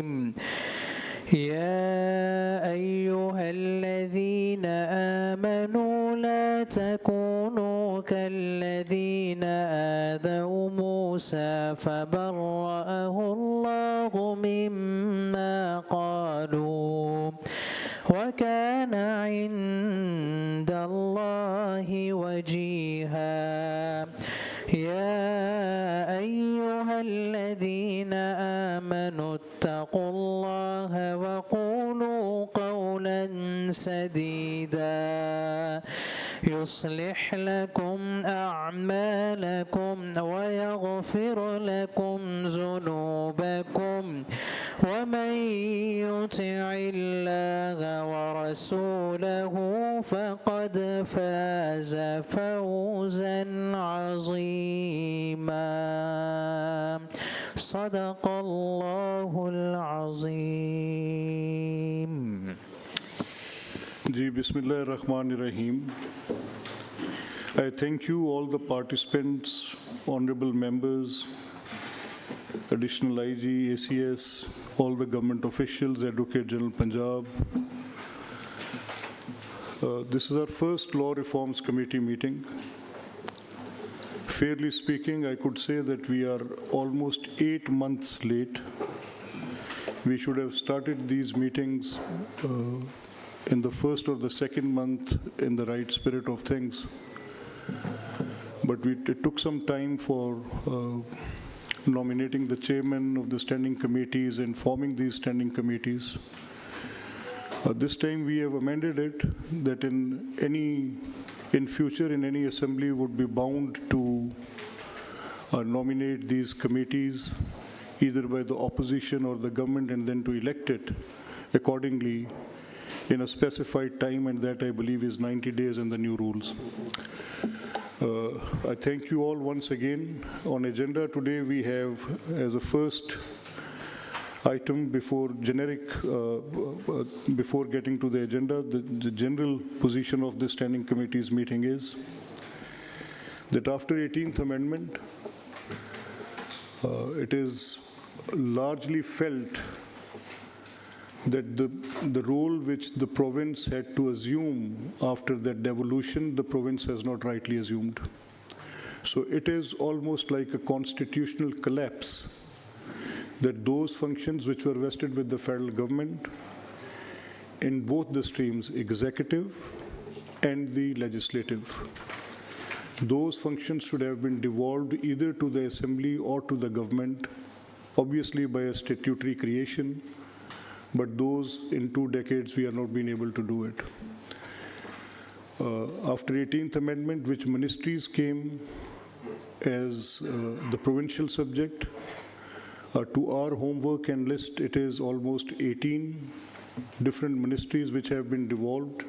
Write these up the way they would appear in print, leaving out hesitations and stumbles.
الرجيم يا أيها الذين آمنوا لا تكونوا كالذين آذوا موسى فبرأه الله مما قالوا وكان عند الله وجيها يا أيها الذين آمنوا اتقوا الله وقولوا قولا سديدا يصلح لكم أعمالكم ويغفر لكم ذنوبكم ومن يطع الله ورسوله فقد فاز فوزا عظيما صدق الله العظيم. Ji, Bismillah ar-Rahman ar-Rahim. I thank you, all the participants, honorable members, additional IG, ACS, all the government officials, Advocate General Punjab. This is our first Law Reforms Committee meeting. Fairly speaking, I could say that we are almost 8 months late. We should have started these meetings in the first or the second month in the right spirit of things. But it took some time for nominating the chairman of the standing committees and forming these standing committees. This time we have amended it that in future in any assembly would be bound to nominate these committees either by the opposition or the government and then to elect it accordingly in a specified time, and that I believe is 90 days in the new rules. I thank you all once again. On agenda today we have as a first item before getting to the agenda, the general position of the standing committee's meeting is that after 18th Amendment, it is largely felt that the role which the province had to assume after that devolution, the province has not rightly assumed. So it is almost like a constitutional collapse that those functions which were vested with the federal government in both the streams, executive and the legislative, those functions should have been devolved either to the assembly or to the government, obviously by a statutory creation, but those in 2 decades we have not been able to do it. After 18th Amendment, which ministries came as the provincial subject, to our homework and list, it is almost 18 different ministries which have been devolved.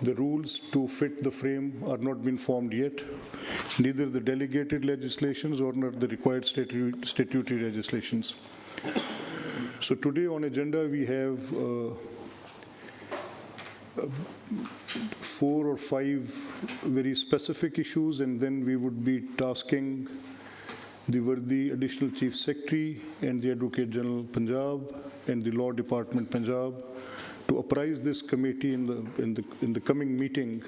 The rules to fit the frame are not been formed yet, neither the delegated legislations or not the required statutory legislations. So today on agenda we have 4 or 5 very specific issues, and then we would be tasking the worthy Additional Chief Secretary and the Advocate General Punjab and the Law Department Punjab to apprise this committee in the coming meeting,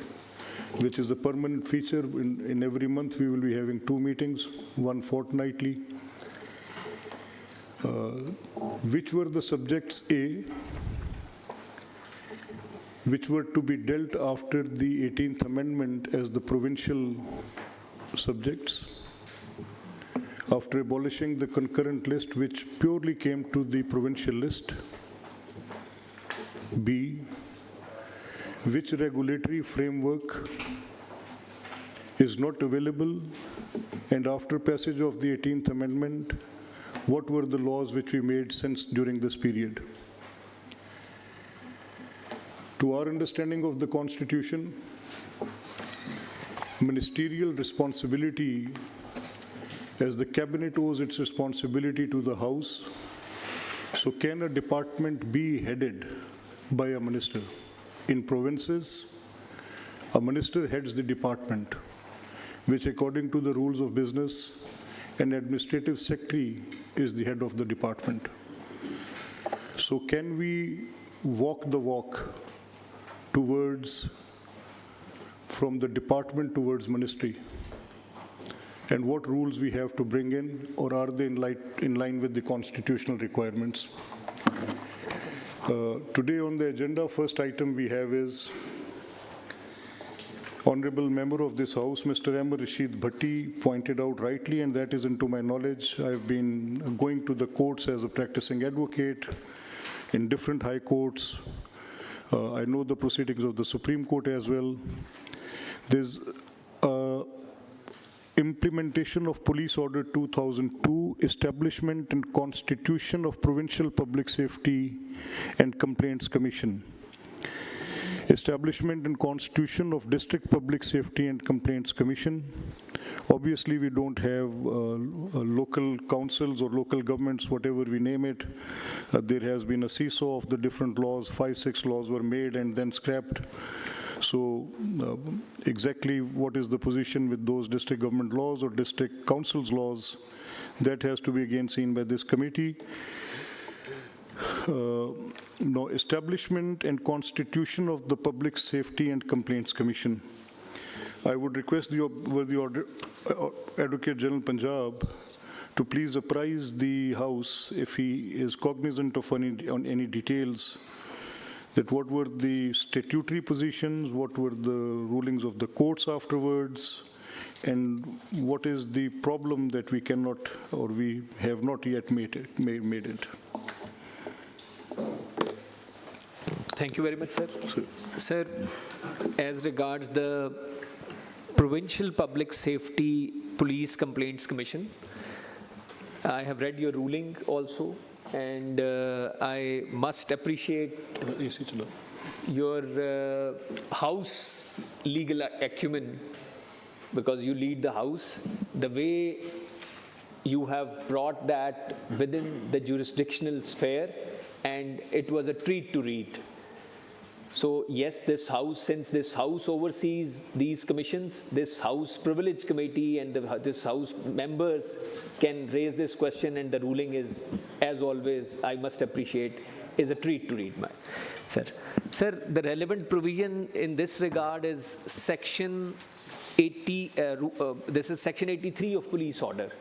which is a permanent feature. In every month we will be having 2 meetings, one fortnightly. Which were the subjects A, which were to be dealt after the 18th Amendment as the provincial subjects, after abolishing the concurrent list which purely came to the provincial list. B, which regulatory framework is not available, and after passage of the 18th Amendment, what were the laws which we made since during this period? To our understanding of the Constitution, ministerial responsibility, as the Cabinet owes its responsibility to the House, so can a department be headed by a minister? In provinces, a minister heads the department, which according to the rules of business, an administrative secretary is the head of the department. So can we walk the walk towards, from the department towards ministry? And what rules we have to bring in, or are they in line with the constitutional requirements? Today on the agenda, first item we have is Honorable Member of this House, Mr. M. Rashid Bhatti, pointed out rightly, and that is into my knowledge. I've been going to the courts as a practicing advocate in different high courts. I know the proceedings of the Supreme Court as well. There's implementation of Police Order 2002, establishment and constitution of Provincial Public Safety and Complaints Commission, establishment and constitution of District Public Safety and Complaints Commission. Obviously, we don't have local councils or local governments, whatever we name it. There has been a seesaw of the different laws. 5-6 laws were made and then scrapped. So exactly what is the position with those district government laws or district councils laws, that has to be again seen by this committee. No, establishment and constitution of the Public Safety and Complaints Commission. I would request the Advocate General Punjab to please apprise the House, if he is cognizant of any details, that what were the statutory positions, what were the rulings of the courts afterwards, and what is the problem that we cannot or we have not yet made it. Thank you very much, sir. Sir, as regards the Provincial Public Safety Police Complaints Commission, I have read your ruling also, and I must appreciate your House legal acumen, because you lead the House. The way you have brought that within the jurisdictional sphere, and it was a treat to read. So yes, this House, since this House oversees these commissions, this House Privilege Committee and this House members can raise this question, and the ruling is, as always, I must appreciate, is a treat to read. Sir, the relevant provision in this regard is Section 80, this is Section 83 of Police Order.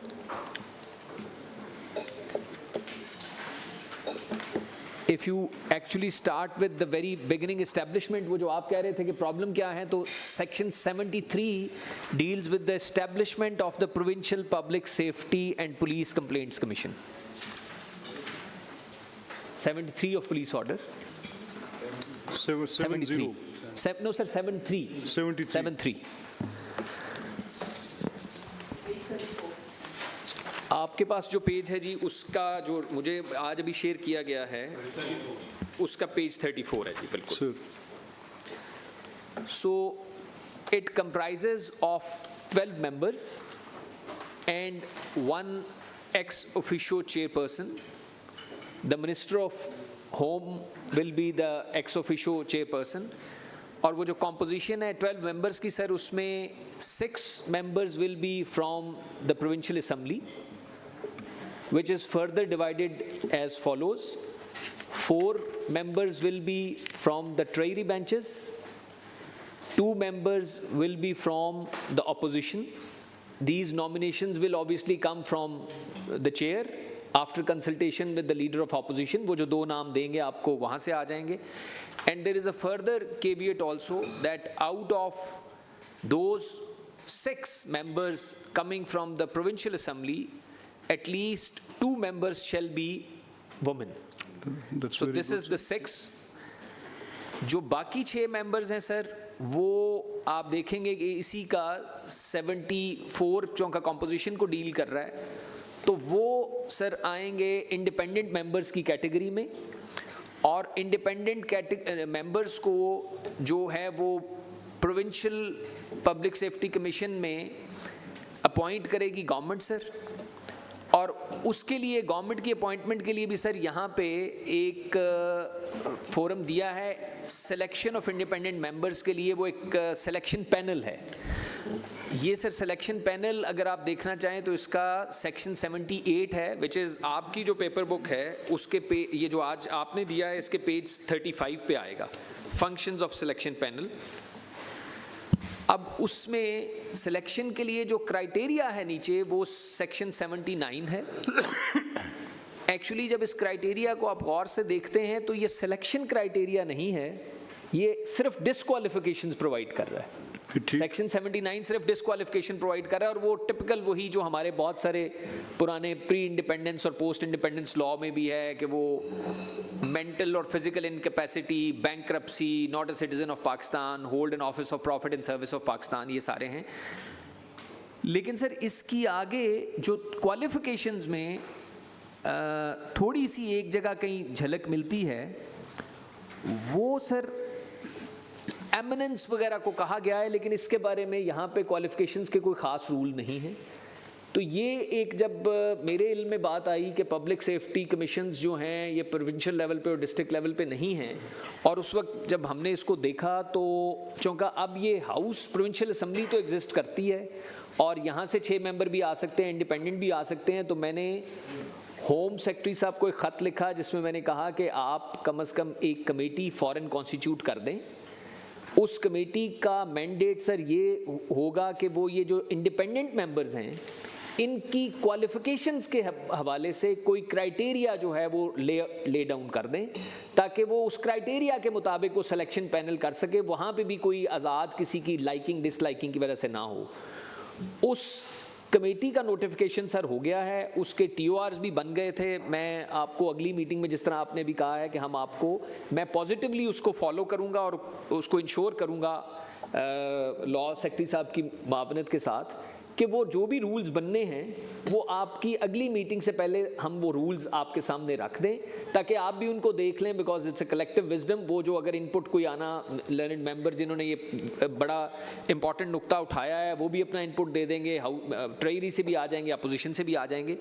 If you actually start with the very beginning establishment, वो जो आप कह रहे थे कि problem क्या है, तो Section 73 deals with the establishment of the Provincial Public Safety and Police Complaints Commission. 73 of Police Order. 73. No, sir, 73. 73. आपके पास जो पेज है जी, उसका जो मुझे आज अभी शेयर किया गया है, उसका पेज 34 है जी, बिल्कुल. So it comprises of 12 members and one ex officio chairperson. The Minister of Home will be the ex officio chairperson. और वो जो composition है 12 members की, सर, उसमें 6 members will be from the Provincial Assembly, which is further divided as follows. 4 members will be from the Treasury benches, 2 members will be from the opposition. These nominations will obviously come from the chair after consultation with the leader of opposition. वो जो 2 नाम देंगे आपको वहाँ से आ जाएंगे. And there is a further caveat also, that out of those 6 members coming from the Provincial Assembly, at least 2 members shall be women. So this is the 6. जो बाकी 6 members हैं सर, वो आप देखेंगे कि इसी का 74 जो का composition को deal कर रहा है, तो वो सर आएंगे independent members की category में, और independent members को जो है वो Provincial Public Safety Commission में appoint करेगी government सर, और उसके लिए गवर्नमेंट की अपॉइंटमेंट के लिए भी सर यहाँ पे एक फोरम दिया है सिलेक्शन ऑफ इंडिपेंडेंट मेंबर्स के लिए, वो एक सिलेक्शन पैनल है। ये सर सिलेक्शन पैनल अगर आप देखना चाहें तो इसका सेक्शन 78 है, विच इज़ आपकी जो पेपर बुक है उसके पे, ये जो आज आपने दिया है इसके पेज 35 पे आएगा, फंक्शंस ऑफ सिलेक्शन पैनल। अब उसमें सिलेक्शन के लिए जो क्राइटेरिया है नीचे वो सेक्शन 79 है। एक्चुअली जब इस क्राइटेरिया को आप गौर से देखते हैं तो ये सिलेक्शन क्राइटेरिया नहीं है, ये सिर्फ डिस्क्वालिफिकेशंस प्रोवाइड कर रहा है। सेक्शन 79 सिर्फ डिस्क्वालिफिकेशन प्रोवाइड कर रहा है, और वो टिपिकल वही जो हमारे बहुत सारे पुराने प्री इंडिपेंडेंस और पोस्ट इंडिपेंडेंस लॉ में भी है कि वो मेंटल और physical incapacity, bankruptcy, not a citizen of Pakistan, hold an office of profit in service of Pakistan, ये सारे हैं। लेकिन सर इसकी आगे जो क्वालिफिकेशंस में थोड़ी सी एक जगह कहीं झलक मिलती है, वो सर एमिनेंस वगैरह को कहा गया है, लेकिन इसके बारे में यहाँ पे क्वालिफिकेशंस के कोई ख़ास रूल नहीं है। तो ये एक जब मेरे इल्म में बात आई कि पब्लिक सेफ्टी कमीशंस जो हैं ये प्रोविंशियल लेवल पे और डिस्ट्रिक्ट लेवल पे नहीं हैं, और उस वक्त जब हमने इसको देखा तो चूँकि अब ये हाउस प्रोविंशियल असम्बली तो एग्जिस्ट करती है और यहाँ से 6 मेंबर भी आ सकते हैं, इंडिपेंडेंट भी आ सकते हैं, तो मैंने होम सेक्रेटरी साहब को एक ख़त लिखा जिसमें मैंने कहा कि आप कम से कम एक कमेटी फ़ौरन कॉन्स्टिट्यूट कर दें। उस कमेटी का मैंडेट सर ये होगा कि वो ये जो इंडिपेंडेंट मेंबर्स हैं इनकी क्वालिफिकेशंस के हवाले से कोई क्राइटेरिया जो है वो ले डाउन कर दें, ताकि वो उस क्राइटेरिया के मुताबिक वो सिलेक्शन पैनल कर सके, वहाँ पे भी कोई आज़ाद किसी की लाइकिंग डिसलाइकिंग की वजह से ना हो। उस कमेटी का नोटिफिकेशन सर हो गया है, उसके TORs भी बन गए थे। मैं आपको अगली मीटिंग में जिस तरह आपने भी कहा है कि हम आपको, मैं पॉजिटिवली उसको फॉलो करूंगा और उसको इंश्योर करूंगा लॉ सेक्रेटरी साहब की मावनत के साथ कि वो जो भी रूल्स बनने हैं वो आपकी अगली मीटिंग से पहले हम वो रूल्स आपके सामने रख दें, ताकि आप भी उनको देख लें, because it's a collective wisdom. वो जो अगर इनपुट कोई आना, लर्नड मेंबर जिन्होंने ये बड़ा इंपॉर्टेंट नुक्ता उठाया है वो भी अपना इनपुट दे देंगे, ट्रेजरी से भी आ जाएंगे, अपोजिशन से भी आ जाएंगे।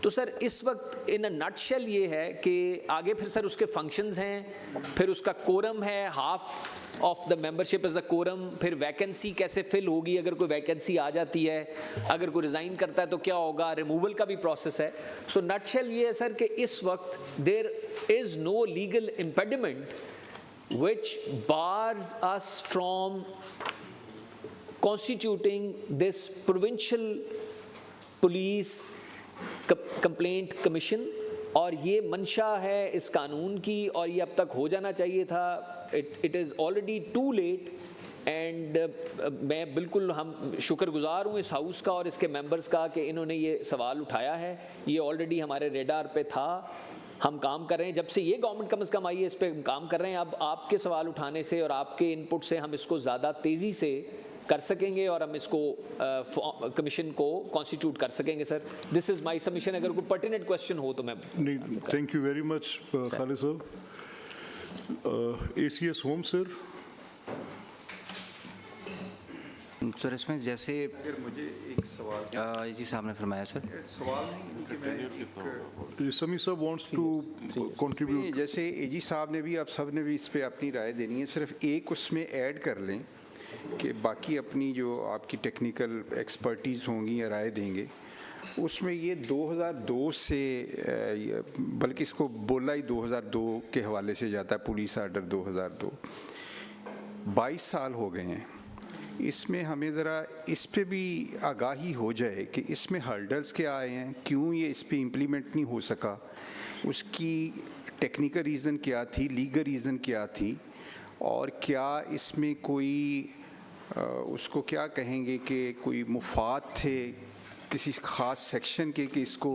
तो सर इस वक्त इन अ नटशेल ये है कि आगे फिर सर उसके फंक्शंस हैं, फिर उसका कोरम है, half of the membership is the quorum, फिर वैकेंसी कैसे फिल होगी अगर कोई वैकेंसी आ जाती है, अगर कोई रिजाइन करता है तो क्या होगा, रिमूवल का भी प्रोसेस है। सो नटशेल ये है सर कि इस वक्त there is no legal impediment which bars us from constituting this provincial police complaint commission, और ये मंशा है इस कानून की, और ये अब तक हो जाना चाहिए था। It is already too late, and मैं बिल्कुल हम शुक्रगुजार हूँ इस हाउस का और इसके मेंबर्स का कि इन्होंने ये सवाल उठाया है। ये ऑलरेडी हमारे रेडार पे था, हम काम कर रहे हैं, जब से ये गवर्नमेंट कम से कम आई है इस पर हम काम कर रहे हैं। अब आपके सवाल उठाने से और आपके इनपुट से हम इसको ज़्यादा तेज़ी से कर सकेंगे और हम इसको कमीशन को कॉन्स्टिट्यूट कर सकेंगे। Sir this is my submission, अगर कोई पर्टिनेंट क्वेश्चन हो तो मैं। Thank you very much Khalid साहब। ACS home sir. सर इसमें जैसे मुझे एक सवाल जी साहब ने फरमाया सर, सवाल नहीं कि मैं समी साहब वांट्स टू कंट्रीब्यूट। जैसे AG साहब ने भी, आप सब ने भी इस पे अपनी राय देनी है, सिर्फ एक उसमें ऐड कर लें कि बाकी अपनी जो आपकी टेक्निकल एक्सपर्टीज़ होंगी या राय देंगे, उसमें ये 2002 से, बल्कि इसको बोला ही 2002 के हवाले से जाता है, पुलिस आर्डर 2002, 22 साल हो गए हैं। इसमें हमें ज़रा इस पे भी आगाही हो जाए कि इसमें हर्डल्स क्या आए हैं, क्यों ये इस पे इम्प्लीमेंट नहीं हो सका, उसकी टेक्निकल रीज़न क्या थी, लीगल रीज़न क्या थी, और क्या इसमें कोई उसको क्या कहेंगे कि कोई मुफाद थे किसी ख़ास सेक्शन के कि इसको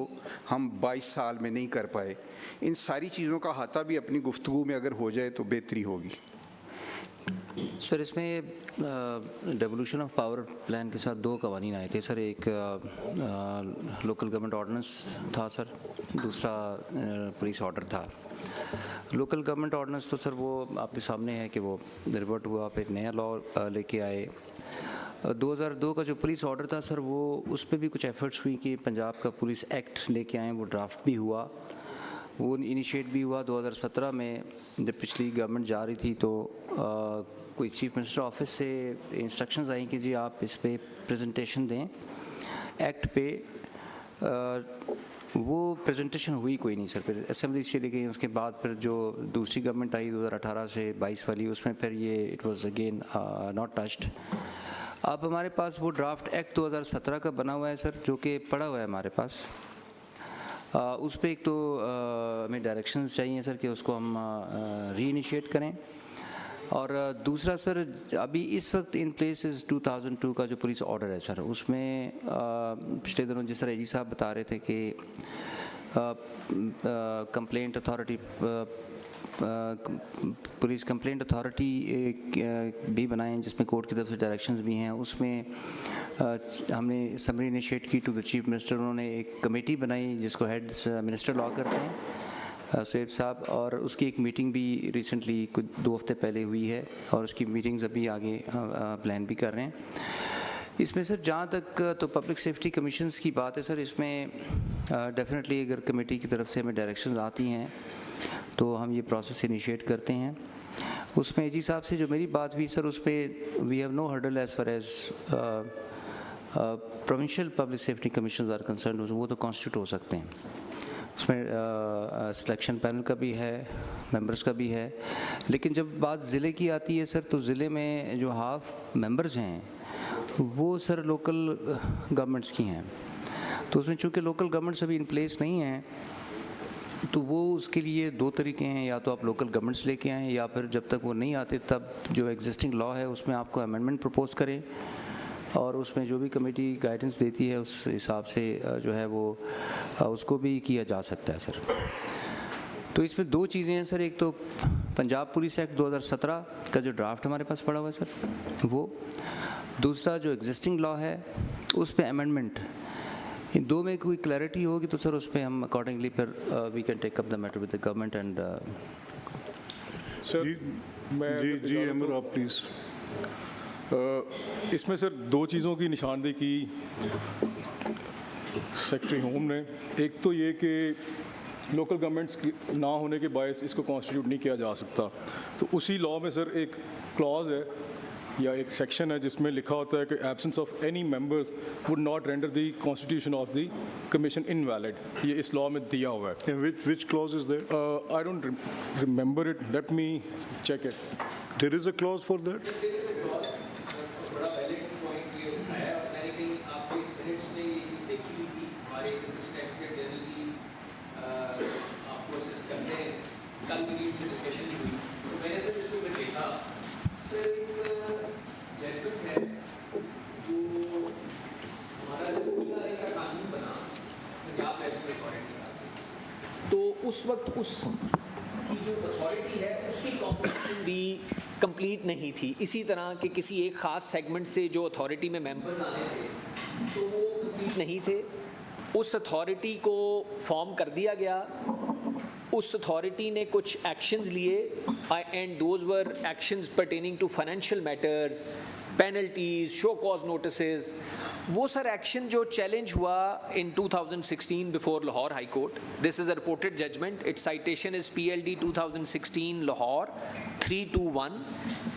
हम 22 साल में नहीं कर पाए। इन सारी चीज़ों का अहाता भी अपनी गुफ्तगू में अगर हो जाए तो बेहतरी होगी। सर इसमें डेवोल्यूशन ऑफ पावर प्लान के साथ 2 कवानीन आए थे सर। एक लोकल गवर्नमेंट ऑर्डिनेंस था सर, दूसरा पुलिस ऑर्डर था। लोकल गवर्नमेंट ऑर्डिनेंस तो सर वो आपके सामने है कि वो रिवर्ट हुआ, फिर नया लॉ लेके आए। 2002 का जो पुलिस ऑर्डर था सर, वो उस पर भी कुछ एफर्ट्स हुई कि पंजाब का पुलिस एक्ट लेके आए, वो ड्राफ्ट भी हुआ, वो इनिशिएट भी हुआ। 2017 में जब पिछली गवर्नमेंट जा रही थी तो कोई चीफ मिनिस्टर ऑफिस से इंस्ट्रक्शंस आई कि जी आप इस पे प्रेजेंटेशन दें एक्ट पे। वो प्रेजेंटेशन हुई कोई नहीं सर, फिर असेंबली चली गई। उसके बाद फिर जो दूसरी गवर्नमेंट आई 2018 से 22 वाली, उसमें फिर ये it was again not touched. अब हमारे पास वो ड्राफ्ट एक्ट 2017 का बना हुआ है सर, जो कि पड़ा हुआ है हमारे पास। उस पर एक तो हमें डायरेक्शंस चाहिए सर कि उसको हम री-इनिशिएट करें, और दूसरा सर अभी इस वक्त इन प्लेस इज़ 2002 का जो पुलिस ऑर्डर है सर, उसमें पिछले दिनों जिस तरह एजी साहब बता रहे थे कि complaint authority, police complaint authority भी बनाएं जिसमें कोर्ट की तरफ से डायरेक्शंस भी हैं। उसमें हमने समरी इनिशिएट की टू द चीफ मिनिस्टर। उन्होंने एक कमेटी बनाई जिसको हेड मिनिस्टर लॉ करते हैं सुहेब साहब, और उसकी एक मीटिंग भी रिसेंटली कुछ 2 हफ्ते पहले हुई है, और उसकी मीटिंग्स अभी आगे प्लान भी कर रहे हैं। इसमें सर जहाँ तक तो पब्लिक सेफ्टी कमीशंस की बात है सर, इसमें डेफिनेटली अगर कमेटी की तरफ से हमें डायरेक्शंस आती हैं तो हम ये प्रोसेस इनिशिएट करते हैं। उसमें एजी साहब से जो मेरी बात हुई सर, उस पर we have no hurdle as far as provincial public safety commissions are concern, वो तो कॉन्स्टिट्यूट हो सकते हैं। उसमें सिलेक्शन पैनल का भी है, मेंबर्स का भी है, लेकिन जब बात ज़िले की आती है सर, तो ज़िले में जो हाफ मेंबर्स हैं वो सर लोकल गवर्नमेंट्स की हैं। तो उसमें चूँकि लोकल गवर्नमेंट्स अभी इन प्लेस नहीं हैं, तो वो उसके लिए 2 तरीके हैं, या तो आप लोकल गवर्नमेंट्स लेके आएँ, या फिर जब तक वो नहीं आते तब जो एग्जिस्टिंग लॉ है उसमें आपको अमेंडमेंट प्रपोज करें, और उसमें जो भी कमेटी गाइडेंस देती है उस हिसाब से जो है वो उसको भी किया जा सकता है सर। तो इसमें 2 चीज़ें हैं सर, एक तो पंजाब पुलिस एक्ट 2017 का जो ड्राफ्ट हमारे पास पड़ा हुआ है सर वो, दूसरा जो एग्जिस्टिंग लॉ है उस पर अमेंडमेंट। इन 2 में कोई क्लैरिटी होगी तो सर उस पर हम अकॉर्डिंगली फिर we can take up the matter with the government and sir ji Amar आप प्लीज़। इसमें सर 2 चीज़ों की निशानदेही की सेक्रेटरी होम ने। एक तो ये कि लोकल गवर्नमेंट्स ना होने के बायस इसको कॉन्स्टिट्यूट नहीं किया जा सकता। तो उसी लॉ में सर एक क्लॉज है या एक सेक्शन है जिसमें लिखा होता है कि absence of any members would not render the constitution of the commission invalid. ये इस लॉ में दिया हुआ है। Which clause is there? I don't remember it, let me check it. There is a clause for that? कल भी से discussion नहीं हुई, तो मैंने सर इसको मैं देखा सर, एक जजमेंट है जो हमारा जो का कानून बना पंजाब नेशनल अथॉरिटी का, तो उस वक्त उसकी जो अथॉरिटी है उसकी कॉम्पोजिशन भी कंप्लीट नहीं थी। इसी तरह के किसी एक ख़ास सेगमेंट से जो अथॉरिटी में मेंबर्स आने थे तो वो कंप्लीट नहीं थे। उस अथॉरिटी को फॉर्म कर दिया गया, उस अथॉरिटी ने कुछ एक्शंस लिए, and those were actions pertaining to financial matters, penalties, show cause notices. वो सर एक्शन जो चैलेंज हुआ in 2016 before Lahore high court, this is a reported judgment, it's citation is PLD 2016 Lahore 321,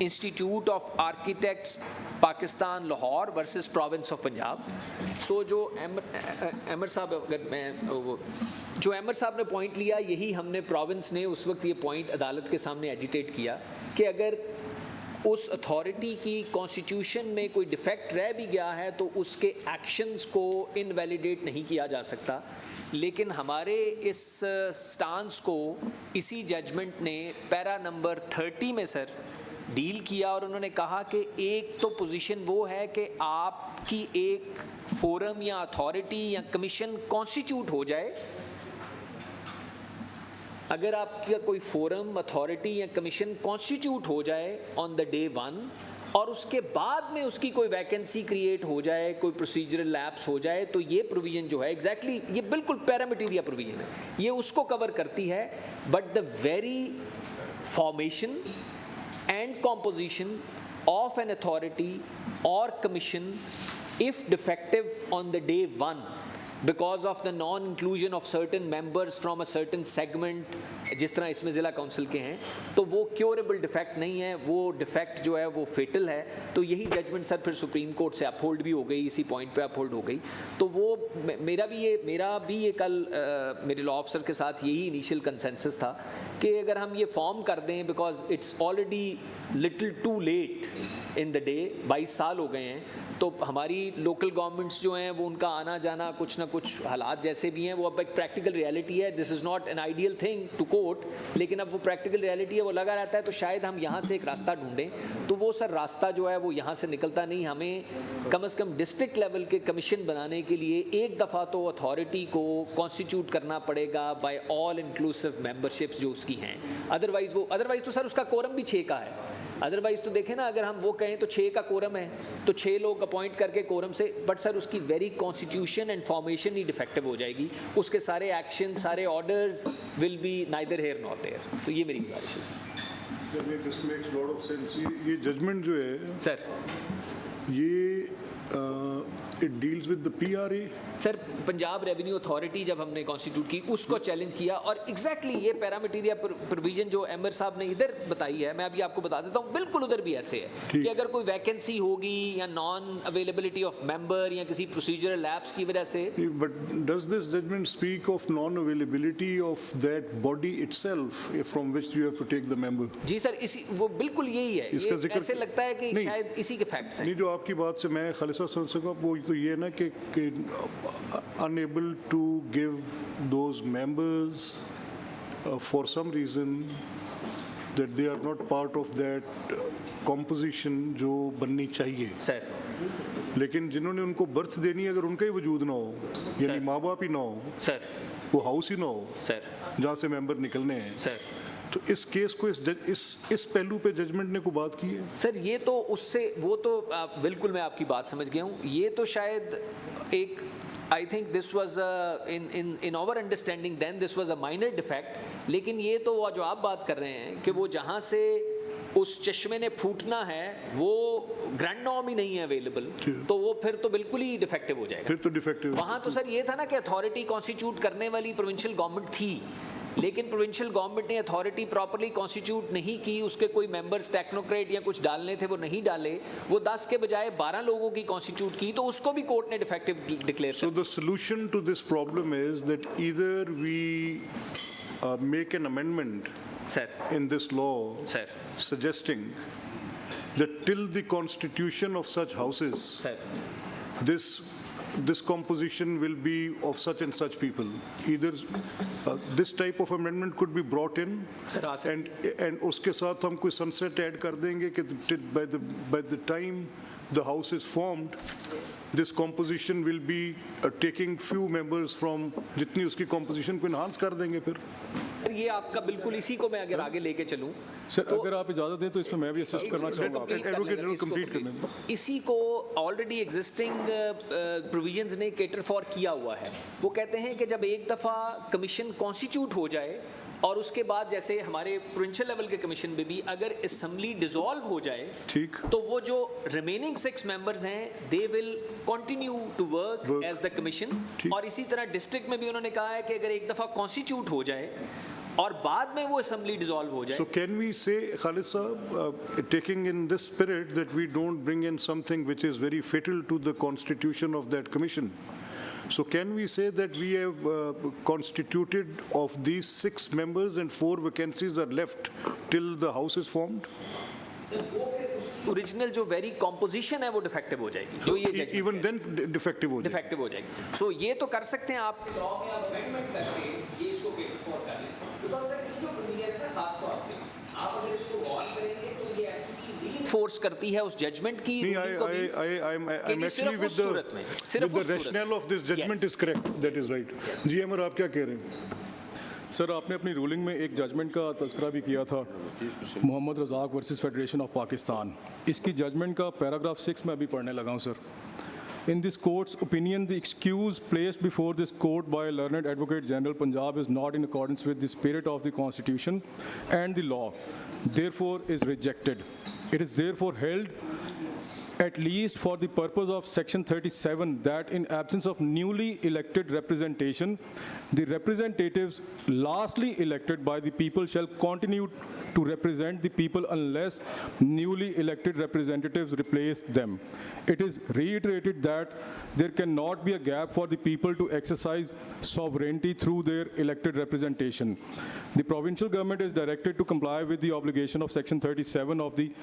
institute of architects Pakistan Lahore versus province of Punjab. So जो अमर साहब, अगर मैं जो अमर साहब ने पॉइंट लिया, यही हमने प्रोविंस ने उस वक्त ये पॉइंट अदालत के सामने एजिटेट किया कि अगर उस अथॉरिटी की कॉन्स्टिट्यूशन में कोई डिफेक्ट रह भी गया है तो उसके एक्शंस को इनवैलिडेट नहीं किया जा सकता। लेकिन हमारे इस स्टांस को इसी जजमेंट ने पैरा नंबर 30 में सर डील किया, और उन्होंने कहा कि एक तो पोजीशन वो है कि आपकी एक फोरम या अथॉरिटी या कमीशन कॉन्स्टिट्यूट हो जाए। अगर आपका कोई फोरम, अथॉरिटी या कमीशन कॉन्स्टिट्यूट हो जाए ऑन द डे 1 और उसके बाद में उसकी कोई वैकेंसी क्रिएट हो जाए, कोई प्रोसीजरल लैप्स हो जाए, तो ये प्रोविजन जो है एग्जैक्टली ये बिल्कुल पैरामीटेरिया प्रोविजन है, ये उसको कवर करती है। But the very formation and composition of an authority or commission if defective on the day one because of the non-inclusion of certain members from a certain segment, जिस तरह इसमें ज़िला काउंसिल के हैं, तो वो क्योरेबल डिफेक्ट नहीं है, वो डिफेक्ट जो है वो फेटल है, तो यही जजमेंट सर फिर सुप्रीम कोर्ट से अपहोल्ड भी हो गई, इसी पॉइंट पे अपहोल्ड हो गई। तो वो मेरा भी ये कल मेरे लॉ ऑफिसर के साथ यही इनिशियल कंसेंसस था कि अगर हम ये फॉर्म कर दें, because it's already little too late in the day, 22 साल हो गए हैं, तो हमारी लोकल गवर्नमेंट्स जो हैं वो उनका आना जाना कुछ ना कुछ हालात जैसे भी हैं, वो अब एक प्रैक्टिकल रियलिटी है। This is not an ideal thing to quote, लेकिन अब वो प्रैक्टिकल रियलिटी है, वो लगा रहता है। तो शायद हम यहाँ से एक रास्ता ढूंढें, तो वो सर रास्ता जो है वो यहाँ से निकलता नहीं। हमें कम से कम डिस्ट्रिक्ट लेवल के कमीशन बनाने के लिए एक दफ़ा तो अथॉरिटी को कॉन्स्टिट्यूट करना पड़ेगा बाय ऑल इंक्लूसिव मेंबरशिप्स जो उसकी हैं। अदरवाइज तो सर उसका कोरम भी 6 का है। अदरवाइज तो देखें ना, अगर हम वो कहें तो 6 का कोरम है, तो 6 लोग अपॉइंट करके कोरम से, बट सर उसकी वेरी कॉन्स्टिट्यूशन एंड फॉर्मेशन ही डिफेक्टिव हो जाएगी, उसके सारे एक्शन, सारे orders will be neither here not there. तो ये मेरी गुजारिश है। This makes lot of sense. ये जजमेंट जो है सर ये it deals with the PRA. Sir Punjab revenue authority जब हमने कॉन्स्टिट्यूट की उसको चैलेंज किया, और एग्जैक्टली ये पैरामीटेरिया प्रोविजन जो एमर साहब ने इधर बताई है, मैं अभी आपको बता देता हूँ, बिल्कुल उधर भी ऐसे है कि अगर कोई वैकेंसी होगी या नॉन अवेलेबिलिटी ऑफ मेंबर या किसी प्रोसीजरल लैप्स की वजह से। But does this judgment speak of non-availability of that body itself from which you have to take the member? जी सर, इसी वो बिल्कुल यही है। इसका जिक्र ऐसे लगता है कि नहीं, शायद इसी के फैक्ट्स हैं। नहीं, जो आपकी बात से मैं खालिसा समझ सकूँ वो तो ये है ना कि unable to give those members for some reason that they are not part of that composition जो बननी चाहिए, सर लेकिन जिन्होंने उनको बर्थ देनी है अगर उनका ही वजूद ना हो, यानी माँ बाप ही ना हो, सर वो हाउस ही ना हो सर जहाँ से मेंबर निकलने हैं, सर तो इस केस को इस पहलू पे जजमेंट ने को बात की है। सर ये तो उससे वो तो बिल्कुल मैं आपकी बात समझ गया हूँ। ये तो शायद एक I think this was in our understanding then this was a minor defect, लेकिन ये तो जो आप बात कर रहे हैं कि वो जहाँ से उस चश्मे ने फूटना है वो ग्रैंड नॉर्म ही नहीं है अवेलेबल, तो वो फिर तो बिल्कुल ही डिफेक्टिव हो जाएगा। फिर तो डिफेक्टिव। वहाँ तो सर ये था ना कि अथॉरिटी कॉन्स्टिट्यूट करने वाली प्रोविंशियल गवर्नमेंट थी, लेकिन प्रोविंशियल गवर्नमेंट ने अथॉरिटी प्रॉपर्ली कॉन्स्टिट्यूट नहीं की, उसके कोई मेंबर्स टेक्नोक्रेट या कुछ डालने थे वो नहीं डाले, वो 10 के बजाय 12 लोगों की कॉन्स्टिट्यूट की, तो उसको भी कोर्ट ने defective declare So the solution to this problem is that either we make an amendment sir in this law sir suggesting that till the constitution of such houses, sir this composition will be of such and such people. Either this type of amendment could be brought in, sir uh sir and उसके साथ हम कोई sunset add कर देंगे कि by the time the house is formed, this composition will be taking few members from जितनी उसकी composition को enhance कर देंगे फिर। सर ये आपका बिल्कुल इसी को मैं अगर आगे लेके चलूं सर अगर आप इजाज़त दें तो इसमें मैं भी असिस्ट करना चाहूँगा। Advocate complete करने में। इसी को ऑलरेडी एग्जिस्टिंग प्रोविजंस ने केटर फॉर किया हुआ है। वो कहते हैं कि जब एक दफ़ा कमीशन कॉन्स्टिट्यूट हो जाए और उसके बाद जैसे हमारे प्रोविंशियल लेवल के कमीशन में भी अगर असेंबली डिसॉल्व हो जाए, ठीक, तो वो जो रिमेनिंग 6 मेंबर्स हैं they will continue to work as the commission. और इसी तरह डिस्ट्रिक्ट में भी उन्होंने कहा है कि अगर एक दफ़ा कॉन्स्टिट्यूट हो जाए और बाद में वो असेंबली डिसॉल्व हो जाए। So can we say, Khalid Sahab, taking in this spirit that we don't bring in something which is very fatal to the constitution of that commission? So can we say that we have constituted of these 6 members and 4 vacancies are left till the house is formed? Original जो very composition है वो defective हो जाएगी, जो ये judgment Even है, then defective हो जाए। डिफेक्टिव हो जाएगी। सो ये तो कर सकते हैं आप लॉ में आप अमेंडमेंट करके ये इसको फॉर कर लें, बिकॉज़ सर ये जो प्रोविजन है ना खास तौर पे आप अगर इसको गौर करेंगे तो ये एक्चुअली रीइंफोर्स करती है उस जजमेंट की रूलिंग को भी। I'm actually with the rationale of this judgment is correct. That is right. जी अमर आप क्या कह रहे हैं? सर आपने अपनी रूलिंग में एक जजमेंट का तज़किरा भी किया था, Mohammad Razzaq versus federation of Pakistan. इसकी जजमेंट का पैराग्राफ 6 में अभी पढ़ने लगा हूँ sir. In this court's opinion, the excuse placed before this court by learned Advocate General Punjab is not in accordance with the spirit of the Constitution and the law, therefore is rejected. It is therefore held at least for the purpose of Section 37 that in absence of newly elected representation, the representatives lastly elected by the people shall continue to represent the people unless newly elected representatives replace them. It is reiterated that there cannot be a gap for the people to exercise sovereignty through their elected representation. The provincial government is directed to comply with the obligation of Section 37 of the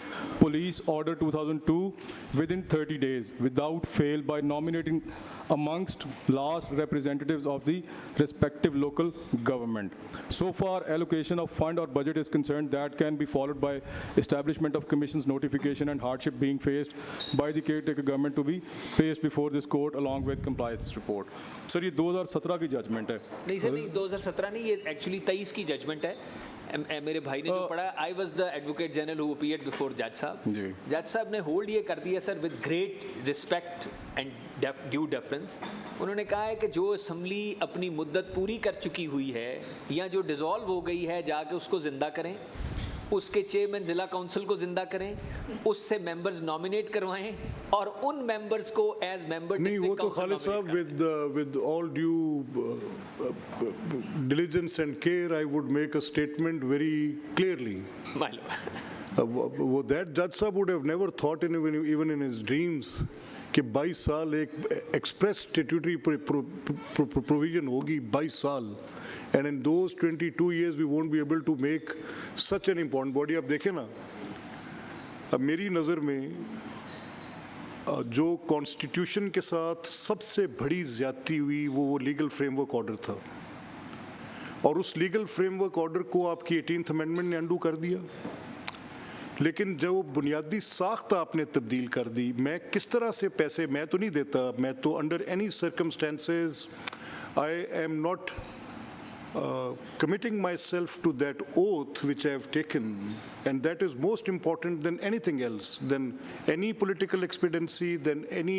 Police Order 2002 within 30 days without fail by nominating amongst last representatives of the respective local government. So far, allocation of fund or budget is concerned, that can be followed by establishment of commissions, notification and hardship being faced by the caretaker government to be placed before this court along with compliance report. Sir, ये 2017 की judgment है. नहीं sir, नहीं 2017 नहीं, ये actually 23 की judgement है. मेरे भाई ने जो पढ़ा, I was the advocate general who appeared before जज साहब. जज साहब ने होल्ड ये कर दिया sir with great respect and due deference. उन्होंने कहा है कि जो असम्बली अपनी मुद्दत पूरी कर चुकी हुई है या जो डिसॉल्व हो गई है, जाके उसको जिंदा करें, उसके चेयरमैन जिला काउंसिल को जिंदा करें, उससे मेंबर्स नॉमिनेट करवाएं और उन मेंबर्स को एज मेंबर नहीं, वो तो खालिद साहब with all due diligence and care, I would make a statement very clearly. That judge sahab would have never thought even in his dreams कि 22 साल एक express statutory provision होगी, 22 साल. And in those 22 years, we won't be able to make such an important body. अब देखें ना, अब मेरी नज़र में जो कॉन्स्टिट्यूशन के साथ सबसे बड़ी ज़्यादती हुई वो लीगल फ्रेमवर्क ऑर्डर था, और उस लीगल फ्रेमवर्क ऑर्डर को आपकी 18th अमेंडमेंट ने अंडू कर दिया. लेकिन जो बुनियादी साख्त आपने तब्दील कर दी, मैं किस तरह से पैसे मैं तो नहीं देता, मैं तो under any circumstances I am not committing myself to that oath which I have taken, and that is most important than anything else, than any political expediency, than any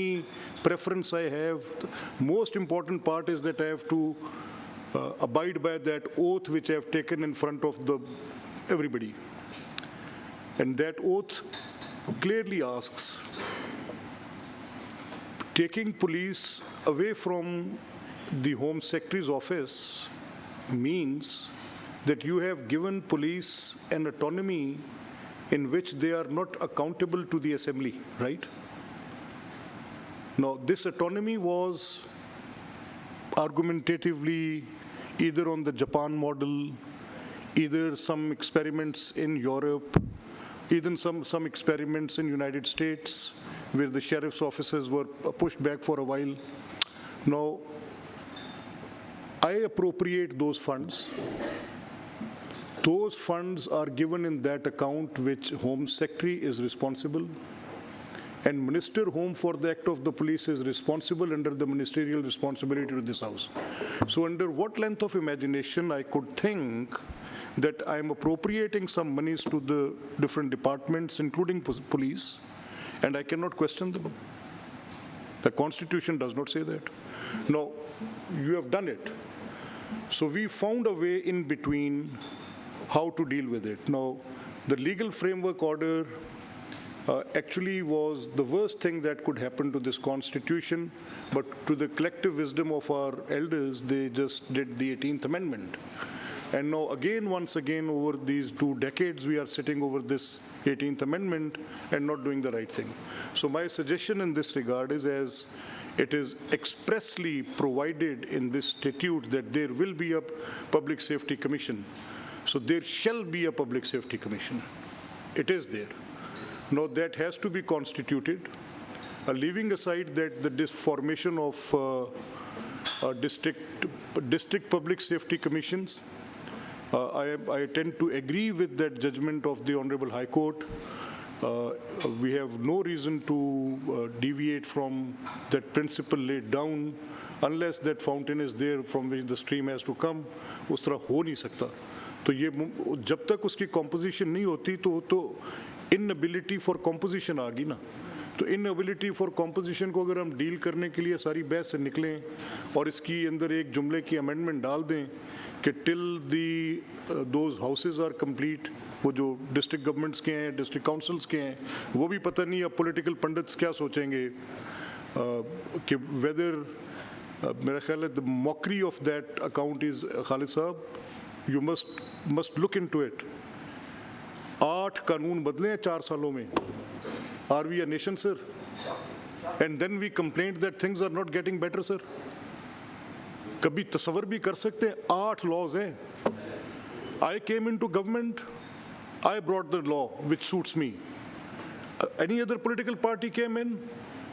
preference I have. The most important part is that I have to abide by that oath which I have taken in front of everybody. And that oath clearly asks, taking police away from the Home Secretary's office means that you have given police an autonomy in which they are not accountable to the assembly, right? Now, this autonomy was argumentatively either on the Japan model, either some experiments in Europe, even some experiments in United States where the sheriff's offices were pushed back for a while. Now, I appropriate those funds. Those funds are given in that account which Home Secretary is responsible, and Minister Home for the Act of the Police is responsible under the ministerial responsibility to this House. So under what length of imagination I could think that I am appropriating some monies to the different departments, including police, and I cannot question them. The Constitution does not say that. No, you have done it. So we found a way in between how to deal with it. Now, the legal framework order actually was the worst thing that could happen to this Constitution, but to the collective wisdom of our elders, they just did the 18th Amendment. And now again, once again, over these 2 decades, we are sitting over this 18th Amendment and not doing the right thing. So my suggestion in this regard is, as it is expressly provided in this statute that there will be a Public Safety Commission. So there shall be a Public Safety Commission. It is there. Now that has to be constituted. Leaving aside that this formation of district public safety commissions, I tend to agree with that judgment of the Honorable High Court. We have no reason to deviate from that principle laid down unless that fountain is there from which the stream has to come. उस तरह हो नहीं सकता. तो ये जब तक उसकी composition नहीं होती तो inability for composition आ गई ना. तो इनएबिलिटी फॉर कॉम्पोजिशन को अगर हम डील करने के लिए सारी बहस से निकलें और इसकी अंदर एक जुमले की अमेंडमेंट डाल दें कि till the those houses are complete, वो जो डिस्ट्रिक्ट गवर्नमेंट्स के हैं, डिस्ट्रिक्ट काउंसिल्स के हैं, वो भी पता नहीं अब पॉलिटिकल पंडित्स क्या सोचेंगे कि वेदर मेरा ख्याल है the mockery of that account is Khalid sahab, you must look into it. 8 कानून बदले हैं 4 सालों में। Are we a nation, sir? And then we complain that things are not getting better, sir. कभी तस्वर भी कर सकते हैं 8 laws हैं। I came into government, I brought the law which suits me. Any other political party came in,